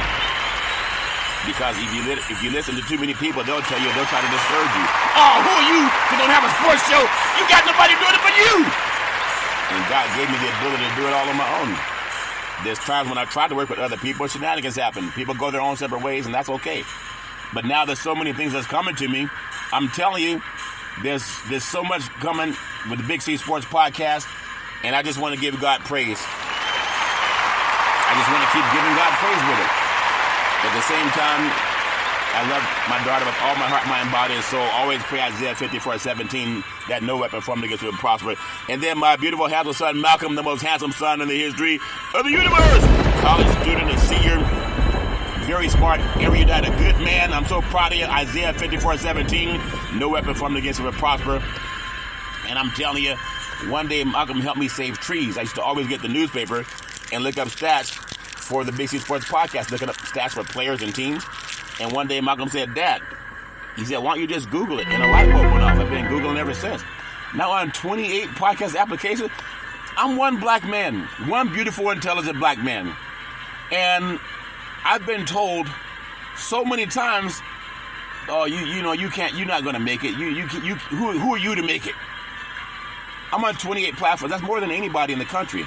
Because if you listen to too many people, they'll try to discourage you. Oh, who are you to don't have a sports show? You got nobody doing it but you. And God gave me the ability to do it all on my own. There's times when I try to work with other people, shenanigans happen. People go their own separate ways, and that's okay. But now there's so many things that's coming to me. I'm telling you, there's so much coming with the Big C Sports Podcast, and I just want to give God praise. I just want to keep giving God praise with it. At the same time, I love my daughter with all my heart, mind, body, and soul. Always pray Isaiah 54:17 that no weapon formed against you will prosper. And then my beautiful handsome son, Malcolm, the most handsome son in the history of the universe. College student and senior. Very smart, erudite, a good man. I'm so proud of you. Isaiah 54:17. No weapon formed against you will prosper. And I'm telling you, one day Malcolm helped me save trees. I used to always get the newspaper and look up stats for the Big C Sports Podcast, looking up stats for players and teams. And one day Malcolm said, Dad, he said, why don't you just Google it? And a light bulb went off. I've been Googling ever since. Now on 28 podcast applications, I'm one black man, one beautiful, intelligent black man. And I've been told so many times, oh, you can't, you're not going to make it. Who are you to make it? I'm on 28 platforms. That's more than anybody in the country.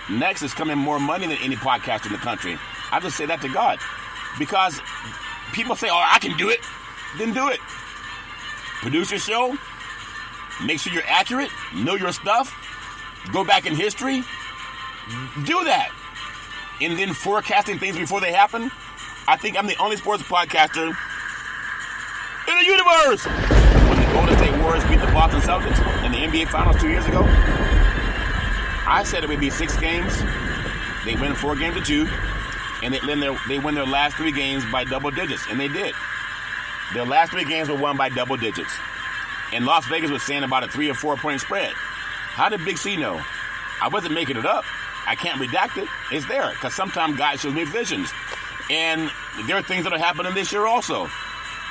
next is coming more money than any podcast in the country. I just say that to God. Because people say, oh, I can do it. Then do it. Produce your show. Make sure you're accurate. Know your stuff. Go back in history. Do that. And then forecasting things before they happen. I think I'm the only sports podcaster in the universe. When the Golden State Warriors beat the Boston Celtics in the NBA Finals 2 years ago, I said it would be 6 games. They win 4 games to 2. And they win their last 3 games by double digits. And they did. Their last 3 games were won by double digits. And Las Vegas was saying about a 3 or 4 point spread. How did Big C know? I wasn't making it up. I can't redact it. It's there. Because sometimes God shows me visions. And there are things that are happening this year also.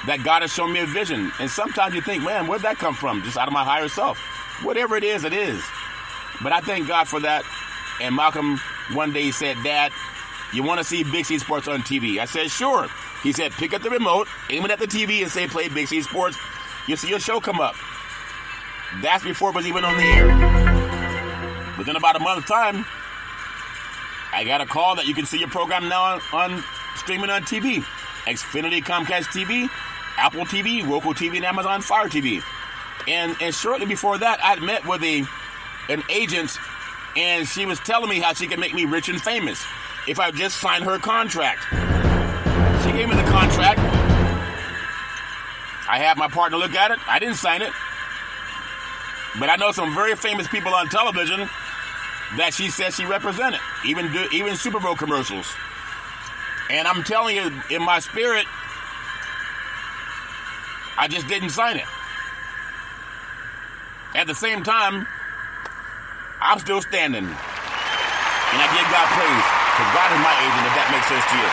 That God has shown me a vision. And sometimes you think, man, where'd that come from? Just out of my higher self. Whatever it is, it is. But I thank God for that. And Malcolm one day said, Dad, you want to see Big C Sports on TV? I said, sure. He said, pick up the remote, aim it at the TV, and say, play Big C Sports. You'll see your show come up. That's before it was even on the air. Within about a month's time, I got a call that you can see your program now on streaming on TV. Xfinity, Comcast TV, Apple TV, Roku TV, and Amazon Fire TV. And shortly before that, I'd met with an agent, and she was telling me how she could make me rich and famous if I just signed her contract. She gave me the contract. I had my partner look at it. I didn't sign it. But I know some very famous people on television that she said she represented, even Super Bowl commercials. And I'm telling you, in my spirit, I just didn't sign it. At the same time, I'm still standing. And I give God praise, because God is my agent, if that makes sense to you.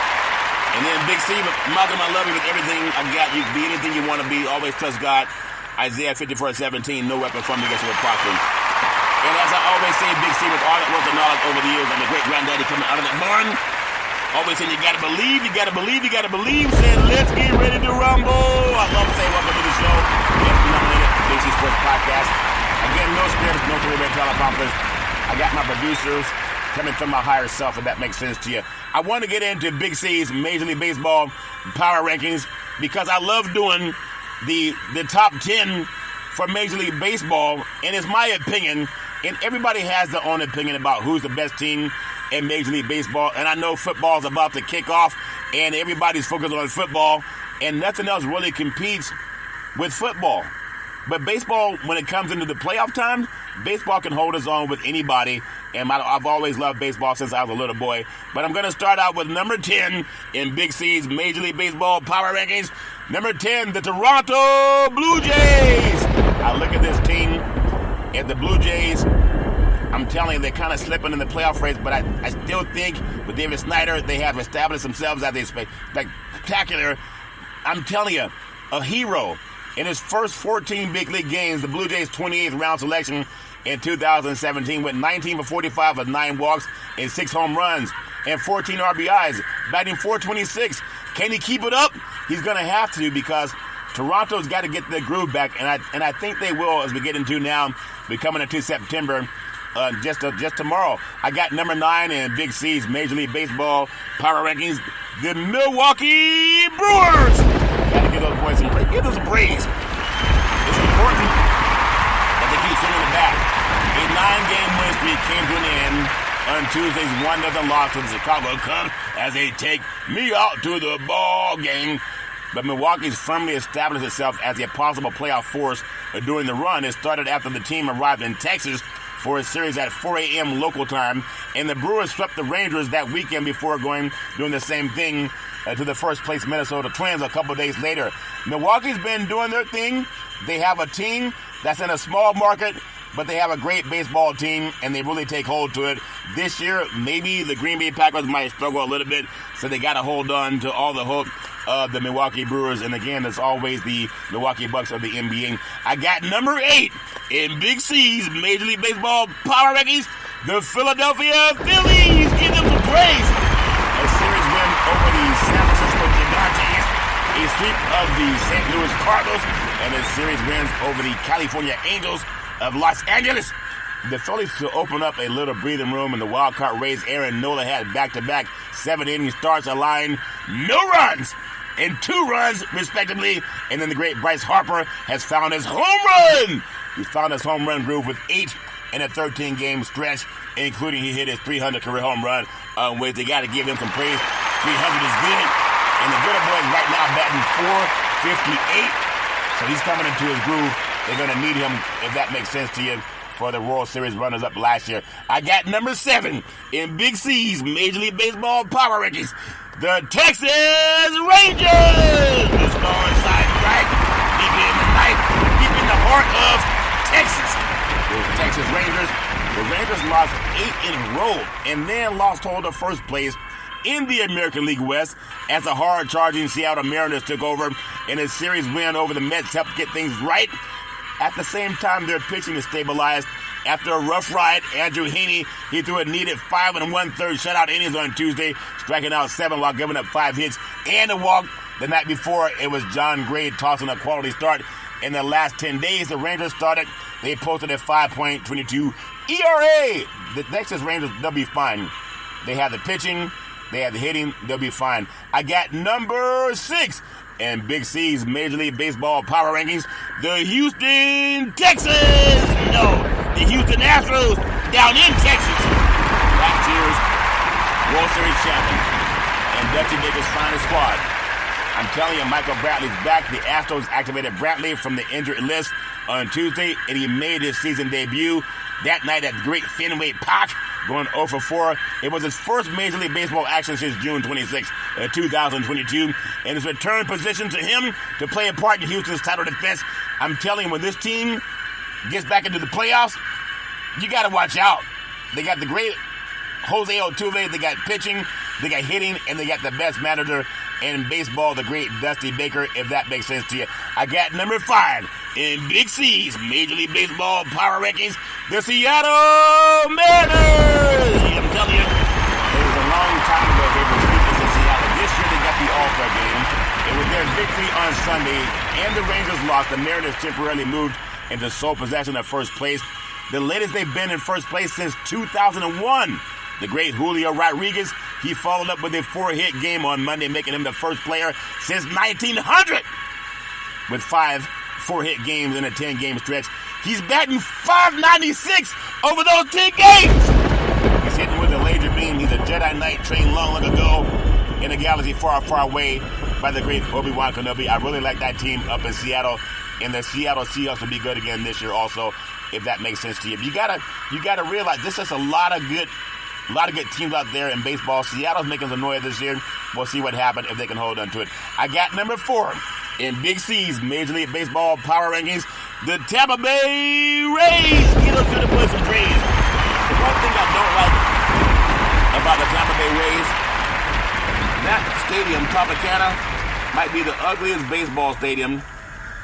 And then Big C, Malcolm, I love you with everything I got. You be anything you want to be. Always trust God. Isaiah 54:17, no weapon formed against you will prosper. And as I always say, Big C, with all that work and knowledge over the years, I'm a great granddaddy coming out of that barn. Always saying, you gotta believe, you gotta believe, you gotta believe. Saying, let's get ready to rumble. I love to say, welcome to the show. Yes, we nominated the Big C Sports Podcast. Again, no scripts, no three-way teleprompters. I got my producers coming from my higher self, if that makes sense to you. I want to get into Big C's Major League Baseball power rankings because I love doing the top 10 for Major League Baseball, and it's my opinion, and everybody has their own opinion about who's the best team in Major League Baseball, and I know football's about to kick off, and everybody's focused on football, and nothing else really competes with football. But baseball, when it comes into the playoff time, baseball can hold its own with anybody, and I've always loved baseball since I was a little boy. But I'm going to start out with number 10 in Big C's Major League Baseball power rankings. Number 10, the Toronto Blue Jays. I look at this team, and the Blue Jays, I'm telling you, they're kind of slipping in the playoff race, but I still think with David Snyder, they have established themselves as a spectacular, I'm telling you, a hero. In his first 14 big league games, the Blue Jays' 28th round selection in 2017 went 19 for 45 with 9 walks and 6 home runs and 14 RBIs, batting .426. Can he keep it up? He's going to have to, because Toronto's got to get their groove back, and I think they will as we get into now. We're coming into September. Just tomorrow. I got number 9 in Big C's Major League Baseball power rankings, the Milwaukee Brewers. Got to give those boys some praise. Give them some praise. It's important that they keep swinging the bat. A 9-game win streak came to an end on Tuesday's 1-0 loss to the Chicago Cubs as they take me out to the ball game. But Milwaukee's firmly established itself as a possible playoff force during the run. It started after the team arrived in Texas for a series at 4 a.m. local time, and the Brewers swept the Rangers that weekend before doing the same thing to the first-place Minnesota Twins a couple days later. Milwaukee's been doing their thing. They have a team that's in a small market, but they have a great baseball team, and they really take hold to it. This year, maybe the Green Bay Packers might struggle a little bit, so they got to hold on to all the hope of the Milwaukee Brewers. And again, as always, the Milwaukee Bucks of the NBA. I got number 8 in Big C's Major League Baseball power rankings, the Philadelphia Phillies. Give them some praise. A series win over the San Francisco Gigantes, a sweep of the St. Louis Cardinals, and a series wins over the California Angels of Los Angeles. the Phillies to open up a little breathing room in the wild card race. Aaron Nola had back-to-back 7-inning starts, allowing no runs and 2 runs, respectively. And then the great Bryce Harper has found his home run. He found his home run groove with 8 in a 13-game stretch, including he hit his 300 career home run, which they got to give him some praise. 300 is good. And the Gooder Boys right now batting .458. So he's coming into his groove. They're going to need him, if that makes sense to you, for the World Series runners-up last year. I got number 7 in Big C's Major League Baseball power rankings. The Texas Rangers! The Stars side right, deep in the night, deep in the heart of Texas. Those Texas Rangers. The Rangers lost 8 in a row and then lost hold of first place in the American League West as the hard-charging Seattle Mariners took over, and a series win over the Mets helped get things right. At the same time, their pitching is stabilized. After a rough ride, Andrew Heaney, he threw a needed 5 1/3 shutout innings on Tuesday, striking out 7 while giving up 5 hits and a walk. The night before, it was John Gray tossing a quality start. In the last 10 days, the Rangers started. They posted a 5.22 ERA. The Texas Rangers, they'll be fine. They have the pitching. They have the hitting. They'll be fine. I got number 6 in Big C's Major League Baseball power rankings. The Houston Texans. No, the Houston Astros down in Texas. Last year's World Series champion and Dusty Baker's finest squad. I'm telling you, Michael Bradley's back. The Astros activated Bradley from the injured list on Tuesday, and he made his season debut that night at Great Fenway Park, going 0 for 4. It was his first Major League Baseball action since June 26, 2022, and his return positioned to him to play a part in Houston's title defense. I'm telling you, when this team gets back into the playoffs, you got to watch out. They got the great Jose Altuve, they got pitching, they got hitting, and they got the best manager in baseball, the great Dusty Baker, if that makes sense to you. I got number 5 in Big C's Major League Baseball power rankings, the Seattle Mariners. I'm telling you, it was a long time ago they were sleeping in Seattle. This year they got the All-Star game. And with their victory on Sunday and the Rangers lost, the Mariners temporarily moved into sole possession of first place. The latest they've been in first place since 2001. The great Julio Rodriguez, he followed up with a 4-hit game on Monday, making him the first player since 1900 with 5 4-hit games in a 10-game stretch. He's batting .596 over those 10 games. He's hitting with a laser beam. He's a Jedi Knight trained long ago in a galaxy far, far away by the great Obi-Wan Kenobi. I really like that team up in Seattle, and the Seattle Seahawks will be good again this year also, if that makes sense to you. You gotta realize this is a lot of good teams out there in baseball. Seattle's making some noise this year. We'll see what happens if they can hold on to it. I got number 4 in Big C's Major League Baseball power rankings, the Tampa Bay Rays. Get us good to put some praise. The one thing I don't like about the Tampa Bay Rays, that stadium, Tropicana, might be the ugliest baseball stadium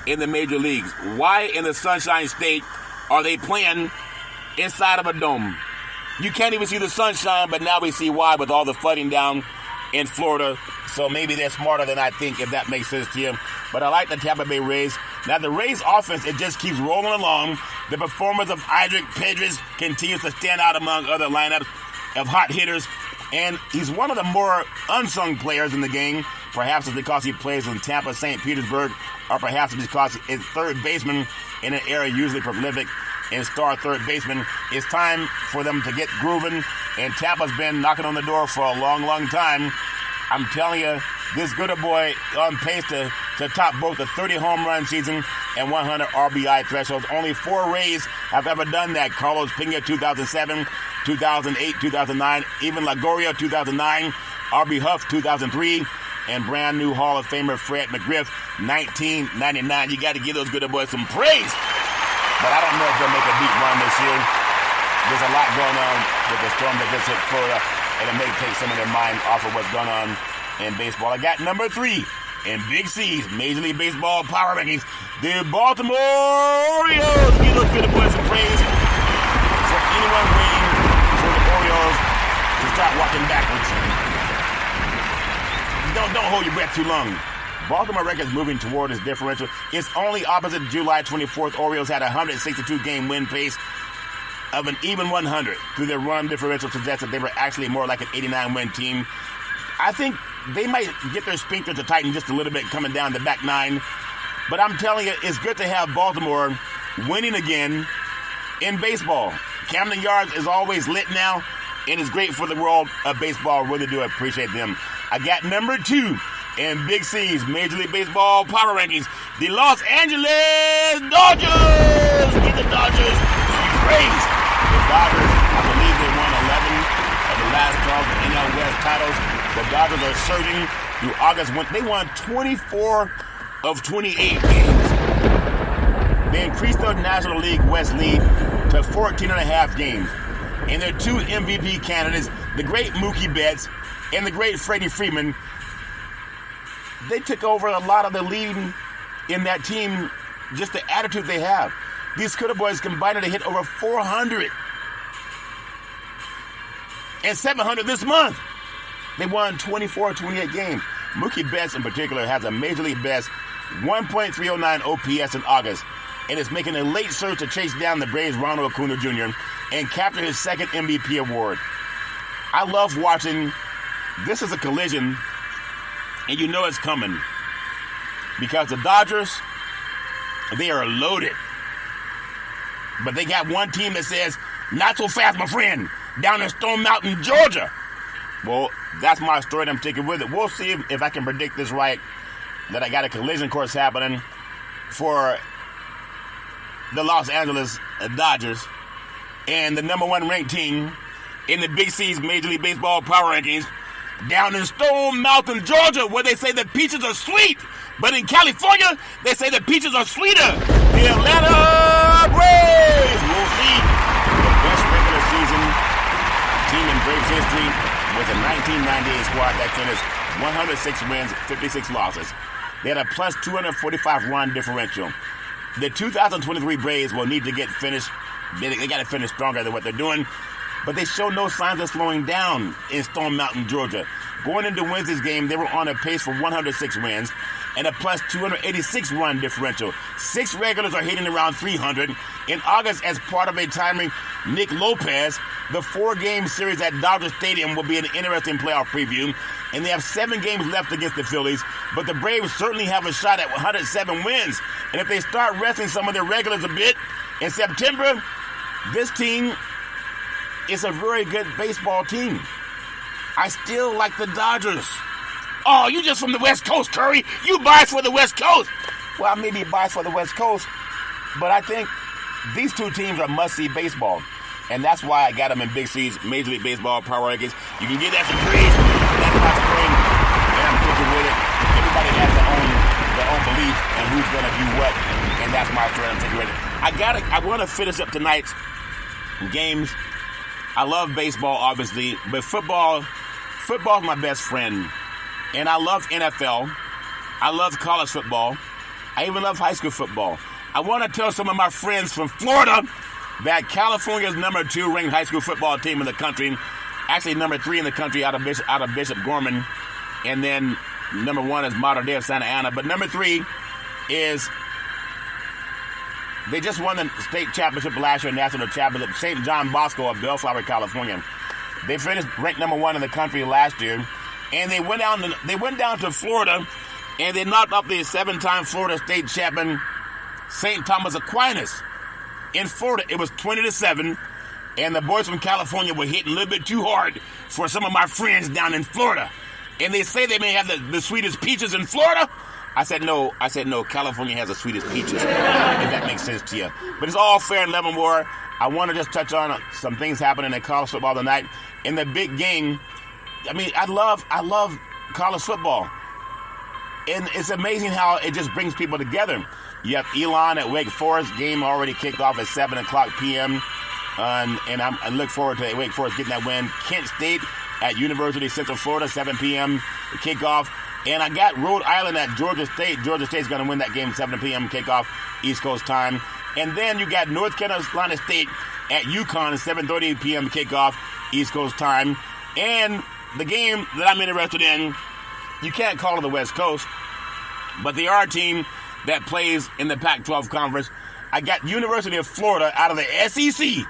in the major leagues. Why in the Sunshine State are they playing inside of a dome? You can't even see the sunshine, but now we see why with all the flooding down in Florida. So maybe they're smarter than I think, if that makes sense to you. But I like the Tampa Bay Rays. Now, the Rays offense, it just keeps rolling along. The performance of Idrick Pedres continues to stand out among other lineups of hot hitters. And he's one of the more unsung players in the game. Perhaps it's because he plays in Tampa, St. Petersburg, or perhaps it's because he's third baseman in an area usually prolific and star third baseman. It's time for them to get grooving, and Tampa's been knocking on the door for a long, long time. I'm telling you, this Gooder boy on pace to top both the 30 home run season and 100 RBI thresholds. Only 4 Rays have ever done that. Carlos Pena, 2007, 2008, 2009, even Lagoria, 2009, R.B. Huff, 2003, and brand new Hall of Famer Fred McGriff, 1999. You got to give those Gooder boys some praise. But I don't know if they'll make a deep run this year. There's a lot going on with the storm that just hit Florida, and it may take some of their mind off of what's going on in baseball. I got number 3 in Big C's Major League Baseball power rankings, the Baltimore Orioles. Give those Gooder boys some praise for anyone waiting for the Orioles to start walking backwards. Don't hold your breath too long. Baltimore record's moving toward its differential. It's only opposite July 24th. Orioles had a 162-game win pace. of an even 100 through their run differential suggests that they were actually more like an 89-win team. I think they might get their sphincter to tighten just a little bit coming down the back nine. But I'm telling you, it's good to have Baltimore winning again in baseball. Camden Yards is always lit now, and it's great for the world of baseball. Really do appreciate them. I got number 2 in Big C's Major League Baseball Power Rankings. The Los Angeles Dodgers! Give the Dodgers some praise. The Dodgers, I believe they won 11 of the last 12 NL West titles. The Dodgers are surging through August. They won 24 of 28 games. They increased their National League West lead to 14.5 games. And their 2 MVP candidates, the great Mookie Betts and the great Freddie Freeman, they took over a lot of the lead in that team, just the attitude they have. These Cutter boys combined to hit over 400 and 700 this month. They won 24 28 games. Mookie Betts in particular has a Major League best 1.309 OPS in August and is making a late surge to chase down the Braves' Ronald Acuna Jr. and capture his second MVP award. I love watching. This is a collision, and you know it's coming because the Dodgers, they are loaded. But they got one team that says, not so fast, my friend, down in Stone Mountain, Georgia. Well, that's my story, and I'm sticking with it. We'll see if I can predict this right, that I got a collision course happening for the Los Angeles Dodgers and the number 1 ranked team in the Big C's Major League Baseball Power Rankings down in Stone Mountain, Georgia, where they say the peaches are sweet. But in California, they say the peaches are sweeter. The Atlanta Braves. We'll see. The best regular season team in Braves history was a 1998 squad that finished 106 wins, 56 losses. They had a plus 245 run differential. The 2023 Braves will need to get finished. They got to finish stronger than what they're doing. But they show no signs of slowing down in Stone Mountain, Georgia. Going into Wednesday's game, they were on a pace for 106 wins and a plus 286 run differential. 6 regulars are hitting around 300. In August, as part of a timing Nick Lopez, the 4-game series at Dodger Stadium will be an interesting playoff preview. And they have 7 games left against the Phillies, but the Braves certainly have a shot at 107 wins. And if they start resting some of their regulars a bit in September, this team is a very good baseball team. I still like the Dodgers. Oh, you just from the West Coast, Curry. You biased for the West Coast. Well, I may be biased for the West Coast, but I think these 2 teams are must-see baseball. And that's why I got them in Big C's Major League Baseball Power Rankings. You can get that some praise. That's my story, and I'm sticking with it. Everybody has their own beliefs and who's going to do what, and that's my story. I'm sticking with it. I want to finish up tonight's games. I love baseball, obviously, but football's my best friend. And I love NFL. I love college football. I even love high school football. I want to tell some of my friends from Florida that California's number 2 ranked high school football team in the country, actually number 3 in the country out of Bishop Gorman, and then number 1 is Mater Dei of Santa Ana. But number 3 is, they just won the state championship last year, national championship, St. John Bosco of Bellflower, California. They finished ranked number 1 in the country last year, and they went down to Florida, and they knocked off the 7-time Florida state champion, St. Thomas Aquinas. In Florida, it was 20-7, and the boys from California were hitting a little bit too hard for some of my friends down in Florida. And they say they may have the sweetest peaches in Florida. I said no. California has the sweetest peaches, if that makes sense to you. But it's all fair and level war. I want to just touch on some things happening in college football tonight. In the big game, I mean, I love college football. And it's amazing how it just brings people together. You have Elon at Wake Forest. Game already kicked off at 7 o'clock p.m. And I look forward to Wake Forest getting that win. Kent State at University of Central Florida, 7 p.m. kickoff. And I got Rhode Island at Georgia State. Georgia State's going to win that game, 7 p.m. kickoff, East Coast time. And then you got North Carolina State at UConn, 7:30 p.m. kickoff, East Coast time. And the game that I'm interested in, you can't call it the West Coast, but they are a team that plays in the Pac-12 conference. I got University of Florida out of the SEC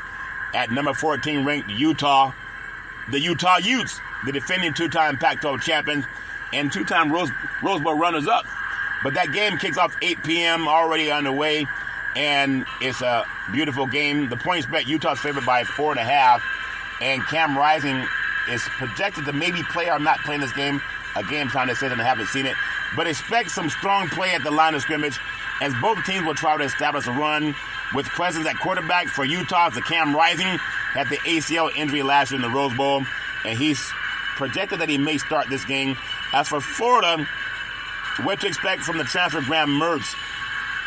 at number 14 ranked Utah. The Utah Utes, the defending two-time Pac-12 champions and two-time Rose Bowl runners-up. But that game kicks off 8 p.m. already underway, and it's a beautiful game. The point spread, Utah's favored by 4.5, and Cam Rising is projected to maybe play or not play in this game. A game time decision, I haven't seen it. But expect some strong play at the line of scrimmage, as both teams will try to establish a run. With presence at quarterback for Utah, the Cam Rising had the ACL injury last year in the Rose Bowl, and he's projected that he may start this game. As for Florida, what to expect from the transfer Graham Mertz?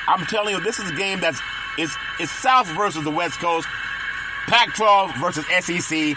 I'm telling you, this is a game it's South versus the West Coast, Pac-12 versus SEC,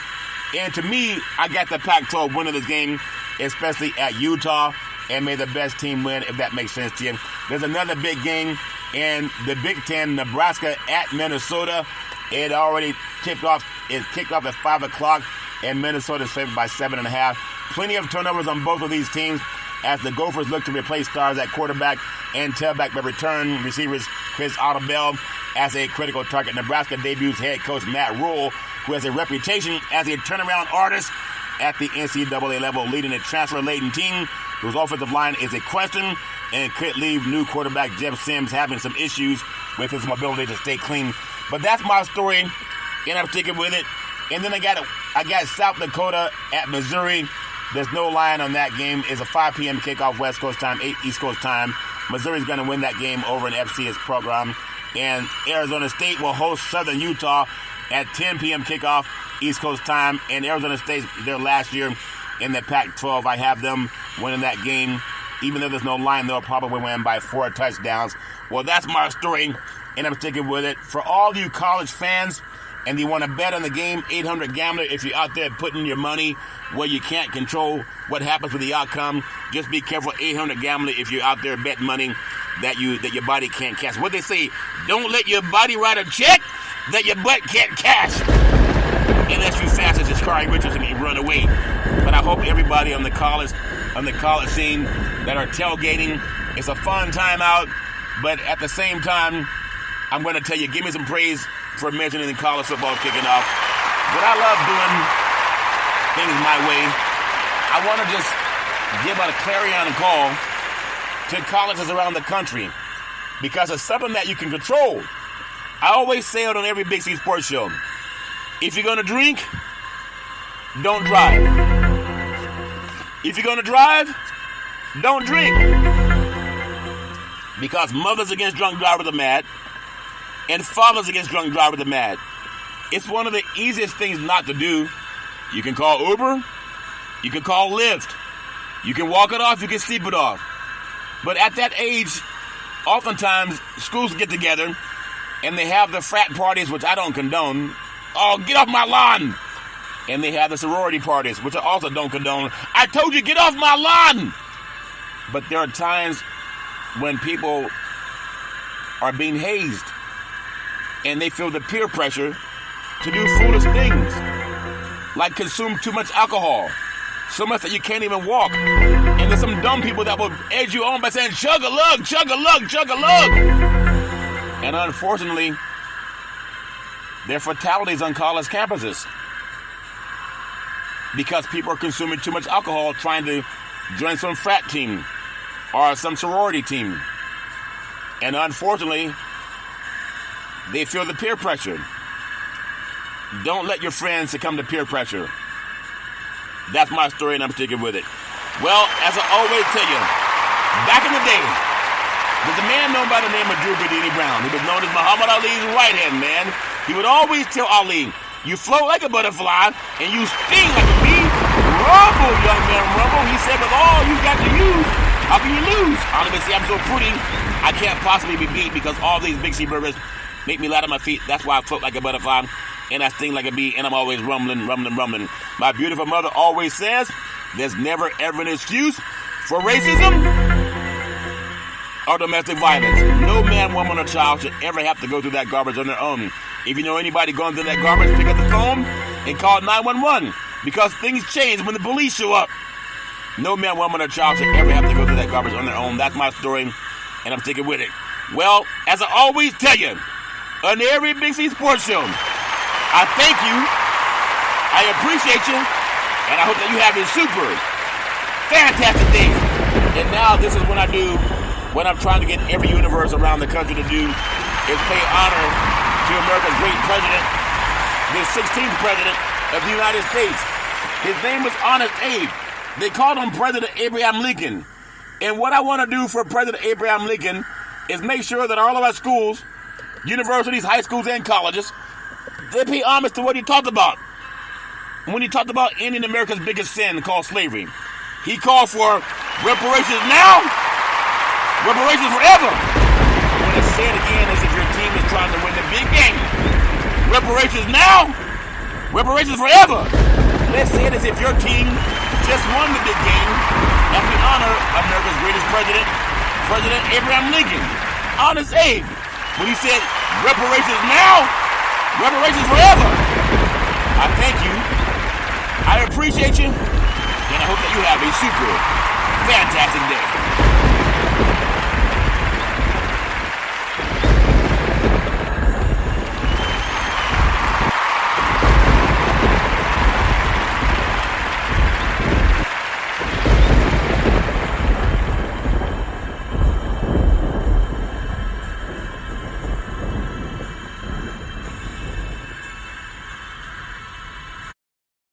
and to me, I got the Pac-12 winning this game, especially at Utah, and may the best team win, if that makes sense to you. There's another big game in the Big Ten, Nebraska at Minnesota. It already kicked off at 5 o'clock, and Minnesota is favored by 7.5. Plenty of turnovers on both of these teams as the Gophers look to replace stars at quarterback and tailback by return receivers Chris Audubell as a critical target. Nebraska debuts head coach Matt Rule, who has a reputation as a turnaround artist at the NCAA level, leading a transfer-laden team whose offensive line is a question and could leave new quarterback Jeff Sims having some issues with his mobility to stay clean. But that's my story, and I'm sticking with it. And then I got South Dakota at Missouri. There's no line on that game. It's a 5 p.m. kickoff West Coast time, 8 East Coast time. Missouri's going to win that game over an FCS program. And Arizona State will host Southern Utah at 10 p.m. kickoff East Coast time. And Arizona State, their last year in the Pac-12, I have them winning that game. Even though there's no line, they'll probably win by 4 touchdowns. Well, that's my story, and I'm sticking with it. For all you college fans, and you want to bet on the game, 800 Gambler, if you're out there putting your money where you can't control what happens with the outcome, just be careful, 800 Gambler, if you're out there betting money that your body can't cash. What they say, don't let your body write a check that your butt can't cash. Unless you fast as Sha'Carri Richardson and you run away. But I hope everybody on the college scene that are tailgating, it's a fun time out, but at the same time, I'm going to tell you, give me some praise for mentioning the college football kicking off. But I love doing things my way. I want to just give out a clarion call to colleges around the country because it's something that you can control. I always say it on every Big C Sports show. If you're going to drink, don't drive. If you're going to drive, don't drink. Because mothers against drunk drivers are mad, and fathers against drunk drivers are mad. It's one of the easiest things not to do. You can call Uber, you can call Lyft, you can walk it off, you can sleep it off. But at that age, oftentimes schools get together and they have the frat parties, which I don't condone. Oh, get off my lawn! And they have the sorority parties, which I also don't condone. I told you, get off my lawn! But there are times when people are being hazed and they feel the peer pressure to do foolish things, like consume too much alcohol, so much that you can't even walk. And there's some dumb people that will edge you on by saying, chug-a-lug, chug-a-lug, chug-a-lug. And unfortunately, there are fatalities on college campuses because people are consuming too much alcohol trying to join some frat team or some sorority team. And unfortunately, they feel the peer pressure. Don't let your friends succumb to peer pressure. That's my story, and I'm sticking with it. Well, as I always tell you, back in the day, there's a man known by the name of Drew Bidini Brown. He was known as Muhammad Ali's right-hand man. He would always tell Ali, you float like a butterfly, and you sting like a bee. Rumble, young man, rumble. He said, with all you got to use, how can you lose? Ali would say, I'm so pretty, I can't possibly be beat because all these Big C burgers make me light on my feet. That's why I float like a butterfly, and I sting like a bee, and I'm always rumbling, rumbling, rumbling. My beautiful mother always says, there's never ever an excuse for racism or domestic violence. No man, woman, or child should ever have to go through that garbage on their own. If you know anybody going through that garbage, pick up the phone and call 911 because things change when the police show up. No man, woman, or child should ever have to go through that garbage on their own. That's my story, and I'm sticking with it. Well, as I always tell you, on every Big C Sports show, I thank you. I appreciate you. And I hope that you have a super fantastic day. And now this is what I do when I'm trying to get every universe around the country to do is pay honor to America's great president, the 16th president of the United States. His name was Honest Abe. They called him President Abraham Lincoln. And what I want to do for President Abraham Lincoln is make sure that all of our schools, universities, high schools, and colleges, they pay homage to what he talked about. When he talked about ending America's biggest sin called slavery, he called for reparations now, reparations forever. I want to say it again as if your team is trying to win the big game. Reparations now, reparations forever. Let's say it as if your team just won the big game as we honor America's greatest president, President Abraham Lincoln. Honest Abe, when he said reparations now, reparations forever. I thank you. I appreciate you. And I hope that you have a super fantastic day.